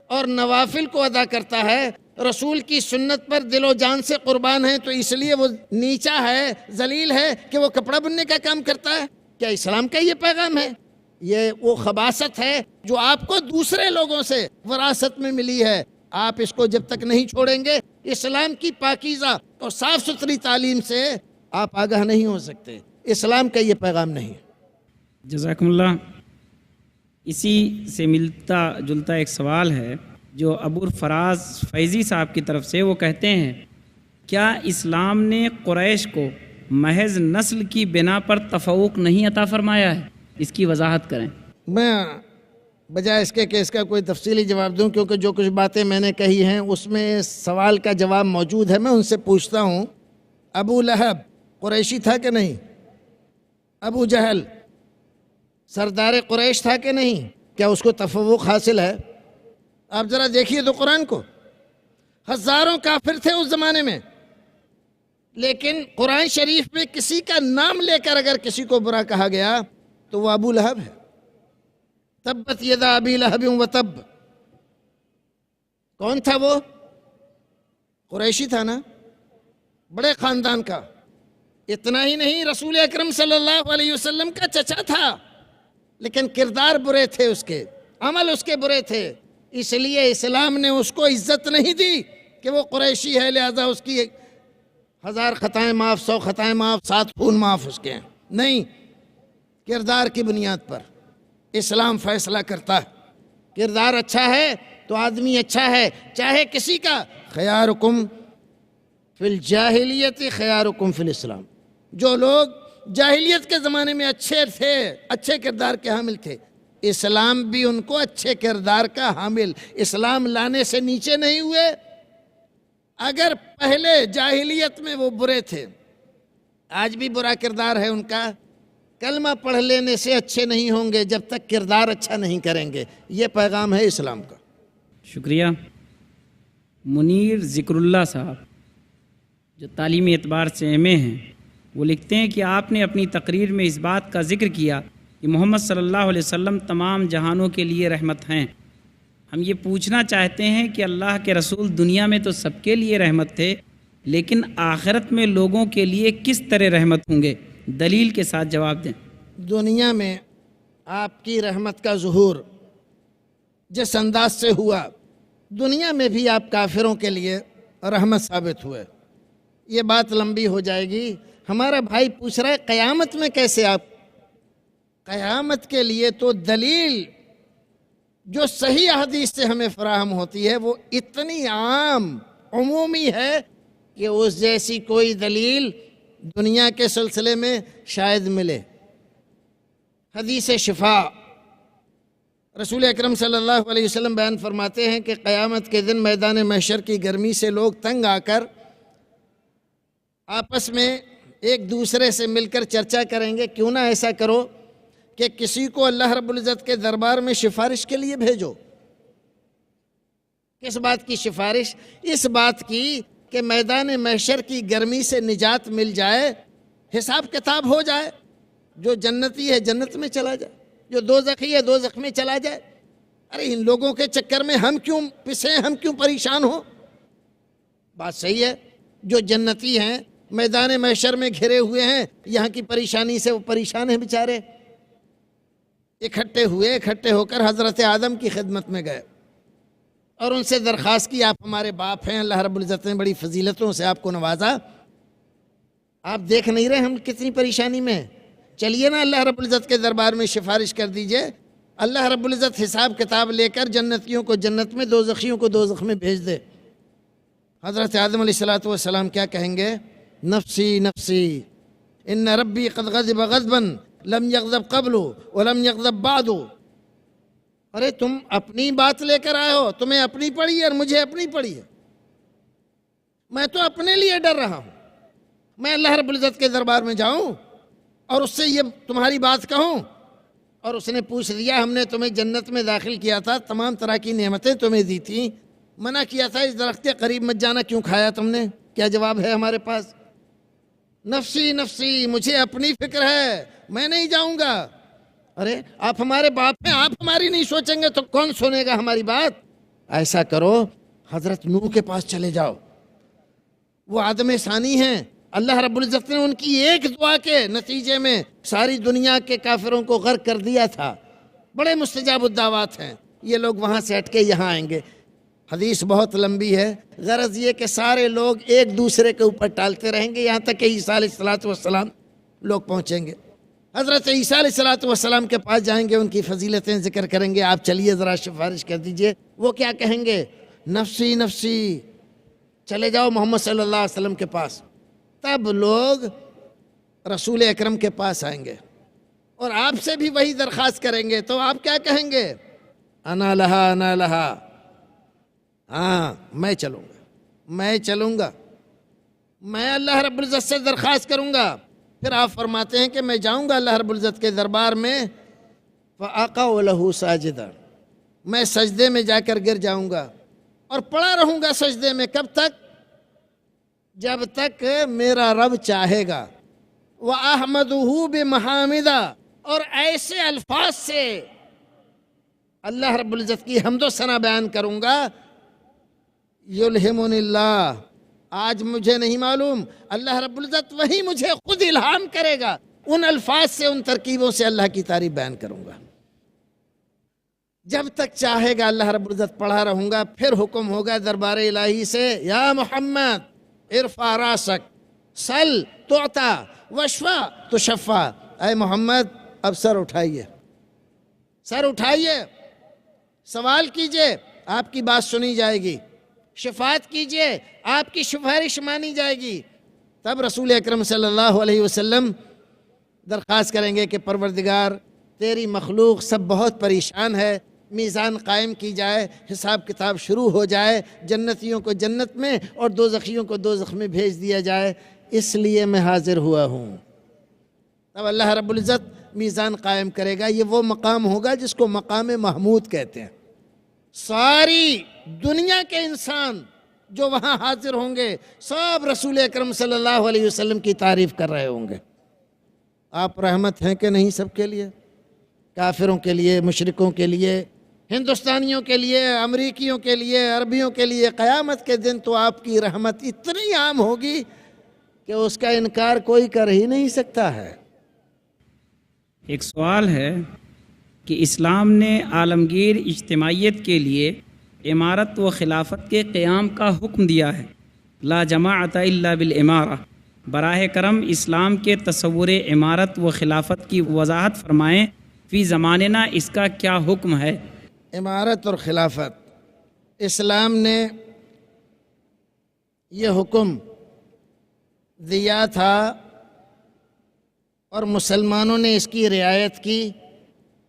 اور نوافل کو ادا کرتا ہے، رسول کی سنت پر دل و جان سے قربان ہے، تو اس لیے وہ نیچا ہے، ذلیل ہے کہ وہ کپڑا بننے کا کام کرتا ہے. کیا اسلام کا یہ پیغام ہے؟ یہ وہ خباثت ہے جو آپ کو دوسرے لوگوں سے وراثت میں ملی ہے. آپ اس کو جب تک نہیں چھوڑیں گے، اسلام کی پاکیزہ اور صاف ستھری تعلیم سے آپ آگاہ نہیں ہو سکتے. اسلام کا یہ پیغام نہیں. جزاکم اللہ. اسی سے ملتا جلتا ایک سوال ہے جو ابوالفراز فیضی صاحب کی طرف سے. وہ کہتے ہیں کیا اسلام نے قریش کو محض نسل کی بنا پر تفوق نہیں عطا فرمایا ہے؟ اس کی وضاحت کریں. میں بجائے اس کے کہ اس کا کوئی تفصیلی جواب دوں، کیونکہ جو کچھ باتیں میں نے کہی ہیں اس میں سوال کا جواب موجود ہے، میں ان سے پوچھتا ہوں. ابو لہب قریشی تھا کہ نہیں؟ ابو جہل سردار قریش تھا کہ نہیں؟ کیا اس کو تفوق حاصل ہے؟ آپ ذرا دیکھیے تو قرآن کو. ہزاروں کافر تھے اس زمانے میں، لیکن قرآن شریف میں کسی کا نام لے کر اگر کسی کو برا کہا گیا تو وہ ابو لہب ہے. تبت یدا ابی لہب وتب. کون تھا وہ؟ قریشی تھا نا، بڑے خاندان کا. اتنا ہی نہیں، رسول اکرم صلی اللہ علیہ وسلم کا چچا تھا، لیکن کردار برے تھے، اس کے عمل اس کے برے تھے. اس لیے اسلام نے اس کو عزت نہیں دی کہ وہ قریشی ہے لہذا اس کی 1000 خطائیں معاف، 100 خطائیں معاف، 7 خون معاف اس کے ہیں. نہیں، کردار کی بنیاد پر اسلام فیصلہ کرتا ہے. کردار اچھا ہے تو آدمی اچھا ہے، چاہے کسی کا. خیارکم فی الجاہلیت خیارکم فی الاسلام. جو لوگ جاہلیت کے زمانے میں اچھے تھے، اچھے کردار کے حامل تھے، اسلام بھی ان کو اچھے کردار کا حامل. اسلام لانے سے نیچے نہیں ہوئے. اگر پہلے جاہلیت میں وہ برے تھے، آج بھی برا کردار ہے ان کا، کلمہ پڑھ لینے سے اچھے نہیں ہوں گے جب تک کردار اچھا نہیں کریں گے. یہ پیغام ہے اسلام کا. شکریہ. منیر ذکر اللہ صاحب جو تعلیمی اعتبار سے ایم اے ہیں، وہ لکھتے ہیں کہ آپ نے اپنی تقریر میں اس بات کا ذکر کیا کہ محمد صلی اللہ علیہ وسلم تمام جہانوں کے لیے رحمت ہیں. ہم یہ پوچھنا چاہتے ہیں کہ اللہ کے رسول دنیا میں تو سب کے لیے رحمت تھے، لیکن آخرت میں لوگوں کے لیے کس طرح رحمت ہوں گے؟ دلیل کے ساتھ جواب دیں. دنیا میں آپ کی رحمت کا ظہور جس انداز سے ہوا، دنیا میں بھی آپ کافروں کے لیے رحمت ثابت ہوئے. یہ بات لمبی ہو جائے گی. ہمارا بھائی پوچھ رہا ہے قیامت میں کیسے آپ؟ قیامت کے لیے تو دلیل جو صحیح حدیث سے ہمیں فراہم ہوتی ہے وہ اتنی عام عمومی ہے کہ اس جیسی کوئی دلیل دنیا کے سلسلے میں شاید ملے. حدیث شفا رسول اکرم صلی اللہ علیہ وسلم بیان فرماتے ہیں کہ قیامت کے دن میدان محشر کی گرمی سے لوگ تنگ آ کر آپس میں ایک دوسرے سے مل کر چرچا کریں گے کیوں نہ ایسا کرو کہ کسی کو اللہ رب العزت کے دربار میں سفارش کے لیے بھیجو. کس بات کی سفارش؟ اس بات کی کہ میدان محشر کی گرمی سے نجات مل جائے, حساب کتاب ہو جائے. جو جنتی ہے جنت میں چلا جائے, جو دوزخی ہے دوزخ میں چلا جائے. ارے ان لوگوں کے چکر میں ہم کیوں پسیں, ہم کیوں پریشان ہوں؟ بات صحیح ہے. جو جنتی ہیں میدان محشر میں گھرے ہوئے ہیں, یہاں کی پریشانی سے وہ پریشان ہیں بیچارے. اکٹھے ہو کر حضرت آدم کی خدمت میں گئے اور ان سے درخواست کی, آپ ہمارے باپ ہیں, اللہ رب العزت نے بڑی فضیلتوں سے آپ کو نوازا, آپ دیکھ نہیں رہے ہم کتنی پریشانی میں ہیں, چلیے نا اللہ رب العزت کے دربار میں سفارش کر دیجئے. اللہ رب العزت حساب کتاب لے کر جنتیوں کو جنت میں, دوزخیوں کو دوزخ میں بھیج دے. حضرت آدم علیہ السلام کیا کہیں گے؟ نفسی نفسی ان ربی قد غضب غضبا لم یغضب قبل ولم یغضب بعد. ارے تم اپنی بات لے کر آئے ہو, تمہیں اپنی پڑی ہے اور مجھے اپنی پڑی ہے. میں تو اپنے لیے ڈر رہا ہوں. میں اللہ رب العزت کے دربار میں جاؤں اور اس سے یہ تمہاری بات کہوں, اور اس نے پوچھ لیا ہم نے تمہیں جنت میں داخل کیا تھا, تمام طرح کی نعمتیں تمہیں دی تھیں, منع کیا تھا اس درخت کے قریب مت جانا, کیوں کھایا تم نے؟ کیا جواب ہے ہمارے پاس؟ نفسی نفسی, مجھے اپنی فکر ہے, میں نہیں جاؤں گا. ارے آپ ہمارے باپ ہیں, آپ ہماری نہیں سوچیں گے تو کون سنے گا ہماری بات؟ ایسا کرو حضرت نوح کے پاس چلے جاؤ, وہ آدم ثانی ہیں. اللہ رب العزت نے ان کی ایک دعا کے نتیجے میں ساری دنیا کے کافروں کو غرق کر دیا تھا. بڑے مستجاب الدعوات ہیں. یہ لوگ وہاں سے ہٹ کے یہاں آئیں گے. حدیث بہت لمبی ہے, غرض یہ کہ سارے لوگ ایک دوسرے کے اوپر ٹالتے رہیں گے یہاں تک کہ عیسیٰ علیہ السلام لوگ پہنچیں گے. حضرت عیسیٰ علیہ السلام کے پاس جائیں گے, ان کی فضیلتیں ذکر کریں گے, آپ چلیے ذرا سفارش کر دیجئے. وہ کیا کہیں گے؟ نفسی نفسی, چلے جاؤ محمد صلی اللہ علیہ وسلم کے پاس. تب لوگ رسول اکرم کے پاس آئیں گے اور آپ سے بھی وہی درخواست کریں گے, تو آپ کیا کہیں گے؟ انا لہا انا لہا, ہاں میں چلوں گا, میں اللہ رب العزت سے درخواست کروں گا. پھر آپ فرماتے ہیں کہ میں جاؤں گا اللہ رب العزت کے دربار میں, فَأَقَعُ لَهُ سَاجِدًا, میں سجدے میں جا کر گر جاؤں گا اور پڑا رہوں گا سجدے میں. کب تک؟ جب تک میرا رب چاہے گا. وَأَحْمَدُهُ بِمَحَامِدَ, اور ایسے الفاظ سے اللہ رب العزت کی حمد و ثنا بیان کروں گا. یلہمنی اللہ, آج مجھے نہیں معلوم, اللہ رب العزت وہی مجھے خود الہام کرے گا. ان الفاظ سے, ان ترکیبوں سے اللہ کی تعریف بیان کروں گا. جب تک چاہے گا اللہ رب العزت پڑھا رہوں گا. پھر حکم ہوگا دربار الہی سے, یا محمد ارفع راسک سل تعطا واشفع تشفع. اے محمد اب سر اٹھائیے, سوال کیجئے, آپ کی بات سنی جائے گی. شفاعت کیجئے, آپ کی سفارش مانی جائے گی. تب رسول اکرم صلی اللہ علیہ وسلم درخواست کریں گے کہ پروردگار تیری مخلوق سب بہت پریشان ہے, میزان قائم کی جائے, حساب کتاب شروع ہو جائے, جنتیوں کو جنت میں اور دوزخیوں کو دوزخ میں بھیج دیا جائے, اس لیے میں حاضر ہوا ہوں. تب اللہ رب العزت میزان قائم کرے گا. یہ وہ مقام ہوگا جس کو مقام محمود کہتے ہیں. ساری دنیا کے انسان جو وہاں حاضر ہوں گے سب رسول اکرم صلی اللہ علیہ وسلم کی تعریف کر رہے ہوں گے. آپ رحمت ہیں کہ نہیں سب کے لیے, کافروں کے لیے, مشرکوں کے لیے, ہندوستانیوں کے لیے, امریکیوں کے لیے, عربیوں کے لیے. قیامت کے دن تو آپ کی رحمت اتنی عام ہوگی کہ اس کا انکار کوئی کر ہی نہیں سکتا ہے. ایک سوال ہے کہ اسلام نے عالمگیر اجتماعیت کے لیے امارت و خلافت کے قیام کا حکم دیا ہے, لا جماعت الا بالامارہ، براہ کرم اسلام کے تصور امارت و خلافت کی وضاحت فرمائیں، فی زماننا اس کا کیا حکم ہے؟ امارت اور خلافت، اسلام نے یہ حکم دیا تھا اور مسلمانوں نے اس کی رعایت کی،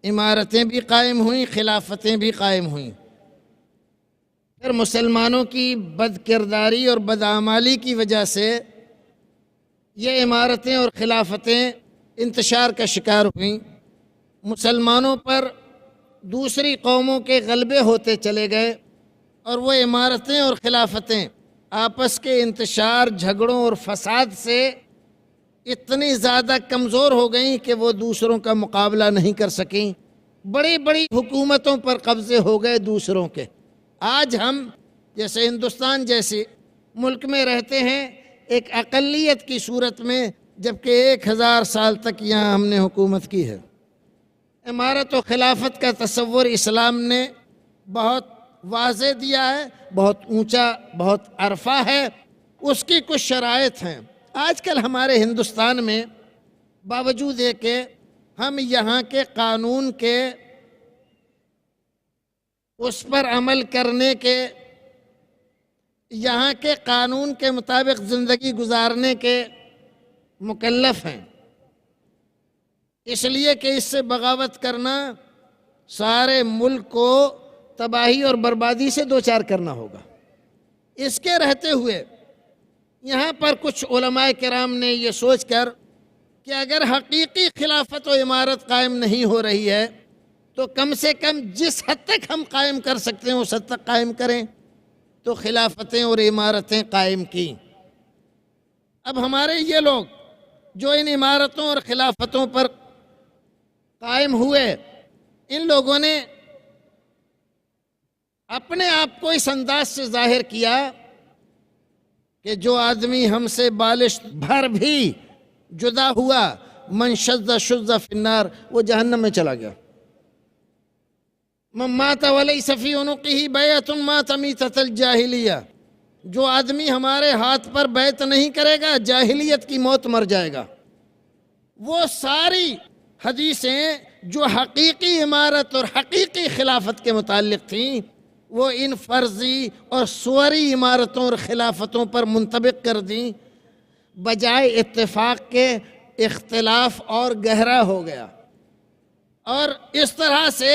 امارتیں بھی قائم ہوئیں، خلافتیں بھی قائم ہوئیں۔ پھر مسلمانوں کی بد کرداری اور بدعمالی کی وجہ سے یہ عمارتیں اور خلافتیں انتشار کا شکار ہوئیں، مسلمانوں پر دوسری قوموں کے غلبے ہوتے چلے گئے اور وہ عمارتیں اور خلافتیں آپس کے انتشار، جھگڑوں اور فساد سے اتنی زیادہ کمزور ہو گئیں کہ وہ دوسروں کا مقابلہ نہیں کر سکیں، بڑی بڑی حکومتوں پر قبضے ہو گئے دوسروں کے۔ آج ہم جیسے ہندوستان جیسے ملک میں رہتے ہیں ایک اقلیت کی صورت میں، جبکہ 1000 سال تک یہاں ہم نے حکومت کی ہے۔ امارت و خلافت کا تصور اسلام نے بہت واضح دیا ہے، بہت اونچا، بہت عرفہ ہے، اس کی کچھ شرائط ہیں۔ آج کل ہمارے ہندوستان میں باوجود ہے کہ ہم یہاں کے قانون کے اس پر عمل کرنے کے، یہاں کے قانون کے مطابق زندگی گزارنے کے مکلف ہیں، اس لیے کہ اس سے بغاوت کرنا سارے ملک کو تباہی اور بربادی سے دوچار کرنا ہوگا۔ اس کے رہتے ہوئے یہاں پر کچھ علماء کرام نے یہ سوچ کر کہ اگر حقیقی خلافت و امارت قائم نہیں ہو رہی ہے تو کم سے کم جس حد تک ہم قائم کر سکتے ہیں اس حد تک قائم کریں، تو خلافتیں اور عمارتیں قائم کی۔ اب ہمارے یہ لوگ جو ان عمارتوں اور خلافتوں پر قائم ہوئے، ان لوگوں نے اپنے آپ کو اس انداز سے ظاہر کیا کہ جو آدمی ہم سے بالش بھر بھی جدا ہوا، من شذ شذ فی النار، وہ جہنم میں چلا گیا۔ من مات ولیس فی عنقہ بیعۃ مات میتۃ الجاہلیہ، جو آدمی ہمارے ہاتھ پر بیعت نہیں کرے گا جاہلیت کی موت مر جائے گا۔ وہ ساری حدیثیں جو حقیقی امارت اور حقیقی خلافت کے متعلق تھیں وہ ان فرضی اور صوری عمارتوں اور خلافتوں پر منطبق کر دیں، بجائے اتفاق کے اختلاف اور گہرا ہو گیا۔ اور اس طرح سے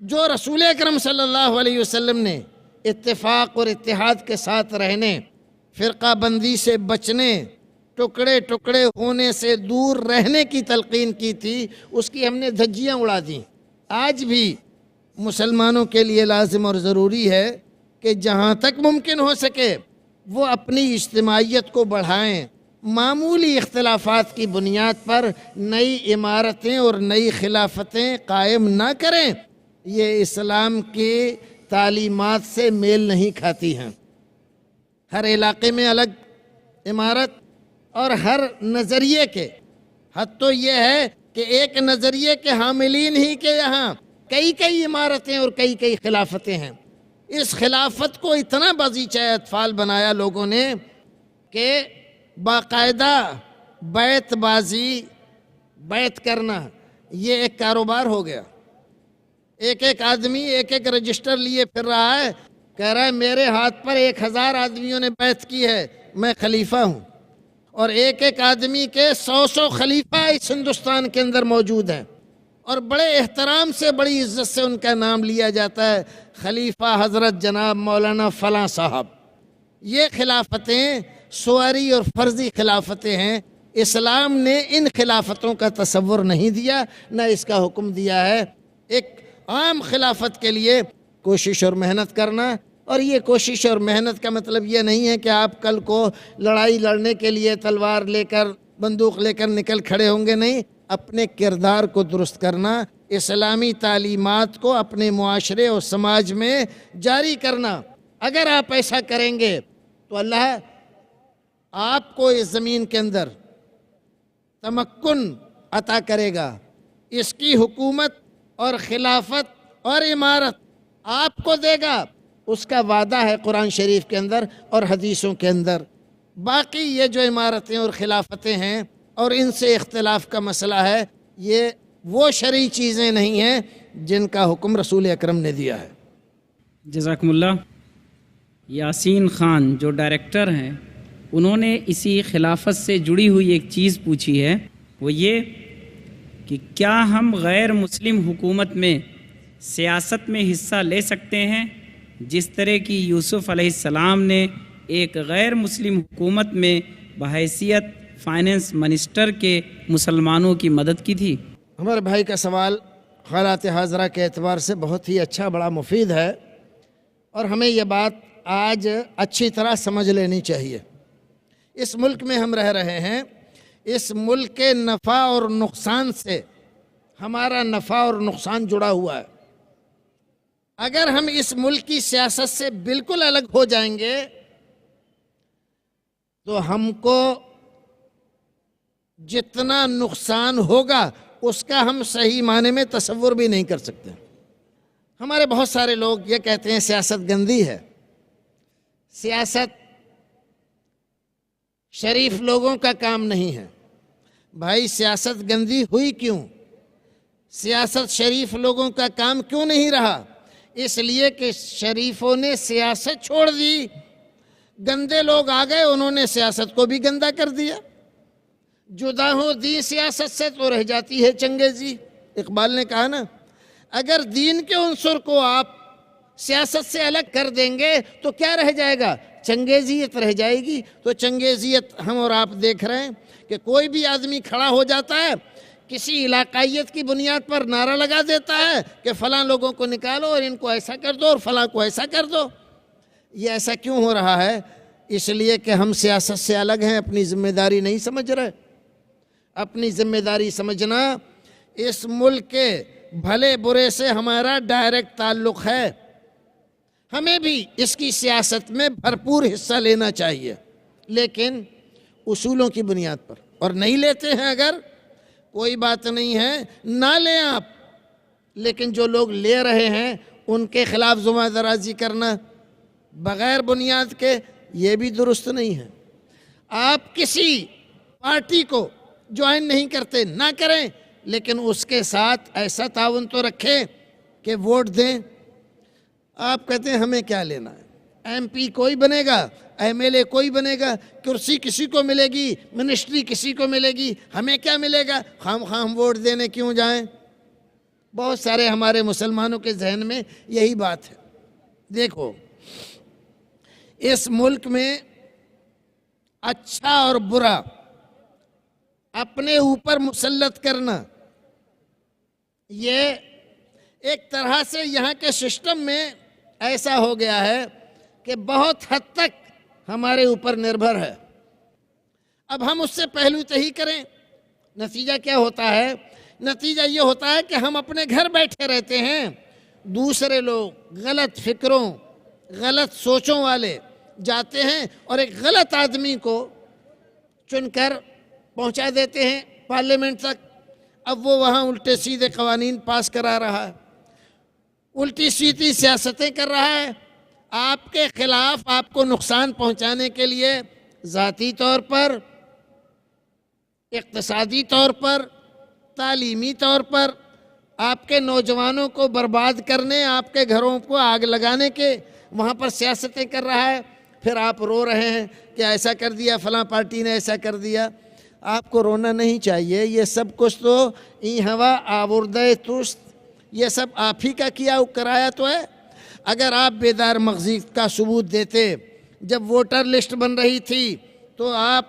جو رسول اکرم صلی اللہ علیہ وسلم نے اتفاق اور اتحاد کے ساتھ رہنے، فرقہ بندی سے بچنے، ٹکڑے ٹکڑے ہونے سے دور رہنے کی تلقین کی تھی، اس کی ہم نے دھجیاں اڑا دیں۔ آج بھی مسلمانوں کے لیے لازم اور ضروری ہے کہ جہاں تک ممکن ہو سکے وہ اپنی اجتماعیت کو بڑھائیں، معمولی اختلافات کی بنیاد پر نئی عمارتیں اور نئی خلافتیں قائم نہ کریں، یہ اسلام کی تعلیمات سے میل نہیں کھاتی ہیں۔ ہر علاقے میں الگ عمارت اور ہر نظریے کے، حد تو یہ ہے کہ ایک نظریے کے حاملین ہی کے یہاں کئی عمارتیں اور کئی خلافتیں ہیں۔ اس خلافت کو اتنا بازیچہ اطفال بنایا لوگوں نے کہ باقاعدہ بیعت بازی، بیعت کرنا یہ ایک کاروبار ہو گیا۔ ایک آدمی ایک رجسٹر لیے پھر رہا ہے، کہہ رہا ہے میرے ہاتھ پر 1000 آدمیوں نے بیعت کی ہے، میں خلیفہ ہوں، اور ایک آدمی کے 100 خلیفہ اس ہندوستان کے اندر موجود ہیں، اور بڑے احترام سے، بڑی عزت سے ان کا نام لیا جاتا ہے، خلیفہ حضرت جناب مولانا فلاں صاحب۔ یہ خلافتیں سواری اور فرضی خلافتیں ہیں۔ اسلام نے ان خلافتوں کا تصور نہیں دیا، نہ اس کا حکم دیا ہے۔ ایک عام خلافت کے لیے کوشش اور محنت کرنا، اور یہ کوشش اور محنت کا مطلب یہ نہیں ہے کہ آپ کل کو لڑائی لڑنے کے لیے تلوار لے کر، بندوق لے کر نکل کھڑے ہوں گے، نہیں، اپنے کردار کو درست کرنا، اسلامی تعلیمات کو اپنے معاشرے اور سماج میں جاری کرنا۔ اگر آپ ایسا کریں گے تو اللہ آپ کو اس زمین کے اندر تمکن عطا کرے گا، اس کی حکومت اور خلافت اور عمارت آپ کو دے گا، اس کا وعدہ ہے قرآن شریف کے اندر اور حدیثوں کے اندر۔ باقی یہ جو عمارتیں اور خلافتیں ہیں اور ان سے اختلاف کا مسئلہ ہے، یہ وہ شرعی چیزیں نہیں ہیں جن کا حکم رسول اکرم نے دیا ہے۔ جزاکم اللہ۔ یاسین خان جو ڈائریکٹر ہیں، انہوں نے اسی خلافت سے جڑی ہوئی ایک چیز پوچھی ہے، وہ یہ کہ کیا ہم غیر مسلم حکومت میں سیاست میں حصہ لے سکتے ہیں، جس طرح کی یوسف علیہ السلام نے ایک غیر مسلم حکومت میں بحیثیت فائننس منسٹر کے مسلمانوں کی مدد کی تھی؟ ہمارے بھائی کا سوال حالات حاضرہ کے اعتبار سے بہت ہی اچھا، بڑا مفید ہے، اور ہمیں یہ بات آج اچھی طرح سمجھ لینی چاہیے۔ اس ملک میں ہم رہ رہے ہیں، اس ملک کے نفع اور نقصان سے ہمارا نفع اور نقصان جڑا ہوا ہے۔ اگر ہم اس ملک کی سیاست سے بالکل الگ ہو جائیں گے تو ہم کو جتنا نقصان ہوگا اس کا ہم صحیح معنی میں تصور بھی نہیں کر سکتے۔ ہمارے بہت سارے لوگ یہ کہتے ہیں سیاست گندی ہے، سیاست شریف لوگوں کا کام نہیں ہے۔ بھائی سیاست گندی ہوئی کیوں؟ سیاست شریف لوگوں کا کام کیوں نہیں رہا؟ اس لیے کہ شریفوں نے سیاست چھوڑ دی، گندے لوگ آ گئے، انہوں نے سیاست کو بھی گندا کر دیا۔ جدا ہو دین سیاست سے تو رہ جاتی ہے چنگیزی۔ اقبال نے کہا نا، اگر دین کے عنصر کو آپ سیاست سے الگ کر دیں گے تو کیا رہ جائے گا؟ چنگیزیت رہ جائے گی۔ تو چنگیزیت ہم اور آپ دیکھ رہے ہیں کہ کوئی بھی آدمی کھڑا ہو جاتا ہے، کسی علاقائیت کی بنیاد پر نعرہ لگا دیتا ہے کہ فلاں لوگوں کو نکالو اور ان کو ایسا کر دو اور فلاں کو ایسا کر دو۔ یہ ایسا کیوں ہو رہا ہے؟ اس لیے کہ ہم سیاست سے الگ ہیں، اپنی ذمہ داری نہیں سمجھ رہے۔ اپنی ذمہ داری سمجھنا، اس ملک کے بھلے برے سے ہمارا ڈائریکٹ تعلق ہے، ہمیں بھی اس کی سیاست میں بھرپور حصہ لینا چاہیے، لیکن اصولوں کی بنیاد پر۔ اور نہیں لیتے ہیں اگر کوئی بات نہیں ہے، نہ لیں آپ، لیکن جو لوگ لے رہے ہیں ان کے خلاف ذمہ درازی کرنا بغیر بنیاد کے، یہ بھی درست نہیں ہے۔ آپ کسی پارٹی کو جوائن نہیں کرتے، نہ کریں، لیکن اس کے ساتھ ایسا تعاون تو رکھیں کہ ووٹ دیں۔ آپ کہتے ہیں ہمیں کیا لینا ہے، ایم پی کوئی بنے گا، ایم ایل اے کوئی بنے گا، کرسی کسی کو ملے گی، منسٹری کسی کو ملے گی، ہمیں کیا ملے گا، خام خام ووٹ دینے کیوں جائیں؟ بہت سارے ہمارے مسلمانوں کے ذہن میں یہی بات ہے۔ دیکھو، اس ملک میں اچھا اور برا اپنے اوپر مسلط کرنا، یہ ایک طرح سے یہاں کے سسٹم میں ایسا ہو گیا ہے کہ بہت حد تک ہمارے اوپر نربھر ہے۔ اب ہم اس سے پہلو تہی کریں، نتیجہ کیا ہوتا ہے؟ نتیجہ یہ ہوتا ہے کہ ہم اپنے گھر بیٹھے رہتے ہیں، دوسرے لوگ غلط فکروں، غلط سوچوں والے جاتے ہیں اور ایک غلط آدمی کو چن کر پہنچا دیتے ہیں پارلیمنٹ تک۔ اب وہ وہاں الٹے سیدھے قوانین پاس کرا رہا ہے، الٹی سیدھی سیاستیں کر رہا ہے، آپ کے خلاف آپ کو نقصان پہنچانے کے لیے ذاتی طور پر، اقتصادی طور پر، تعلیمی طور پر، آپ کے نوجوانوں کو برباد کرنے، آپ کے گھروں کو آگ لگانے کے وہاں پر سیاستیں کر رہا ہے۔ پھر آپ رو رہے ہیں کہ ایسا کر دیا، فلاں پارٹی نے ایسا کر دیا۔ آپ کو رونا نہیں چاہیے، یہ سب کچھ تو این ہوا آوردہ توست، یہ سب آپ ہی کا کیا کرایا تو ہے۔ اگر آپ بیدار مغزی کا ثبوت دیتے، جب ووٹر لسٹ بن رہی تھی تو آپ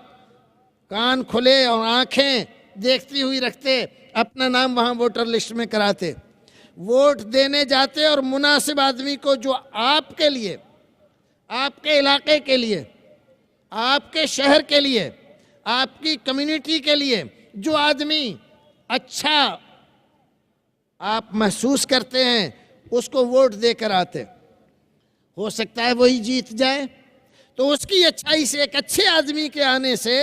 کان کھلے اور آنکھیں دیکھتی ہوئی رکھتے، اپنا نام وہاں ووٹر لسٹ میں کراتے، ووٹ دینے جاتے اور مناسب آدمی کو جو آپ کے لیے، آپ کے علاقے کے لیے، آپ کے شہر کے لیے، آپ کی کمیونٹی کے لیے جو آدمی اچھا آپ محسوس کرتے ہیں اس کو ووٹ دے کر آتے، ہو سکتا ہے وہی جیت جائے، تو اس کی اچھائی سے، ایک اچھے آدمی کے آنے سے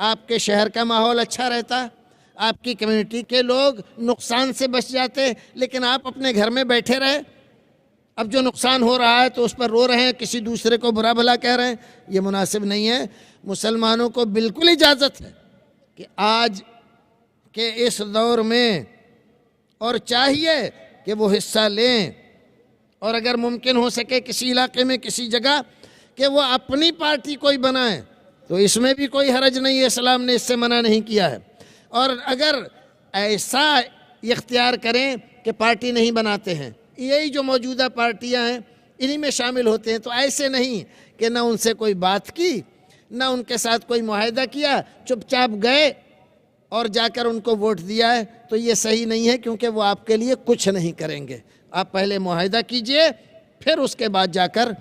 آپ کے شہر کا ماحول اچھا رہتا، آپ کی کمیونٹی کے لوگ نقصان سے بچ جاتے۔ لیکن آپ اپنے گھر میں بیٹھے رہے، اب جو نقصان ہو رہا ہے تو اس پر رو رہے ہیں، کسی دوسرے کو برا بھلا کہہ رہے ہیں، یہ مناسب نہیں ہے۔ مسلمانوں کو بالکل اجازت ہے کہ آج کے اس دور میں، اور چاہیے کہ وہ حصہ لیں، اور اگر ممکن ہو سکے کسی علاقے میں کسی جگہ کہ وہ اپنی پارٹی کوئی بنائیں تو اس میں بھی کوئی حرج نہیں ہے، اسلام نے اس سے منع نہیں کیا ہے۔ اور اگر ایسا اختیار کریں کہ پارٹی نہیں بناتے ہیں، یہی جو موجودہ پارٹیاں ہیں انہی میں شامل ہوتے ہیں، تو ایسے نہیں کہ نہ ان سے کوئی بات کی، نہ ان کے ساتھ کوئی معاہدہ کیا، چپ چاپ گئے اور جا کر ان کو ووٹ دیا ہے، تو یہ صحیح نہیں ہے، کیونکہ وہ آپ کے لیے کچھ نہیں کریں گے۔ آپ پہلے معاہدہ کیجئے، پھر اس کے بعد جا کر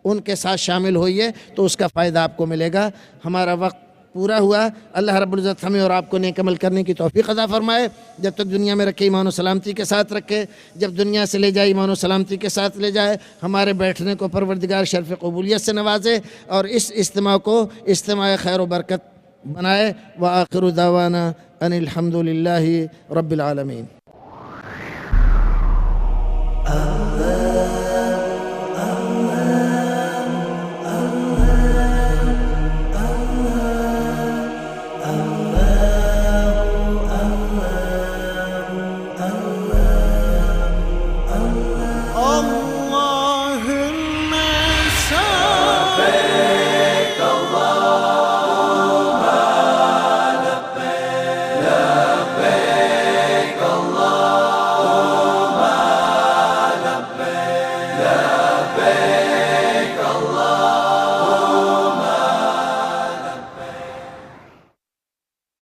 ان کے ساتھ شامل ہوئیے، تو اس کا فائدہ آپ کو ملے گا۔ ہمارا وقت پورا ہوا۔ اللہ رب العزت ہمیں اور آپ کو نیک عمل کرنے کی توفیق عطا فرمائے۔ جب تک دنیا میں رکھے ایمان و سلامتی کے ساتھ رکھے، جب دنیا سے لے جائے ایمان و سلامتی کے ساتھ لے جائے۔ ہمارے بیٹھنے کو پروردگار شرف قبولیت سے نوازے، اور اس اجتماع کو اجتماع خیر و برکت بنائے۔ وآخر دعوانا ان الحمد للہ رب العالمین۔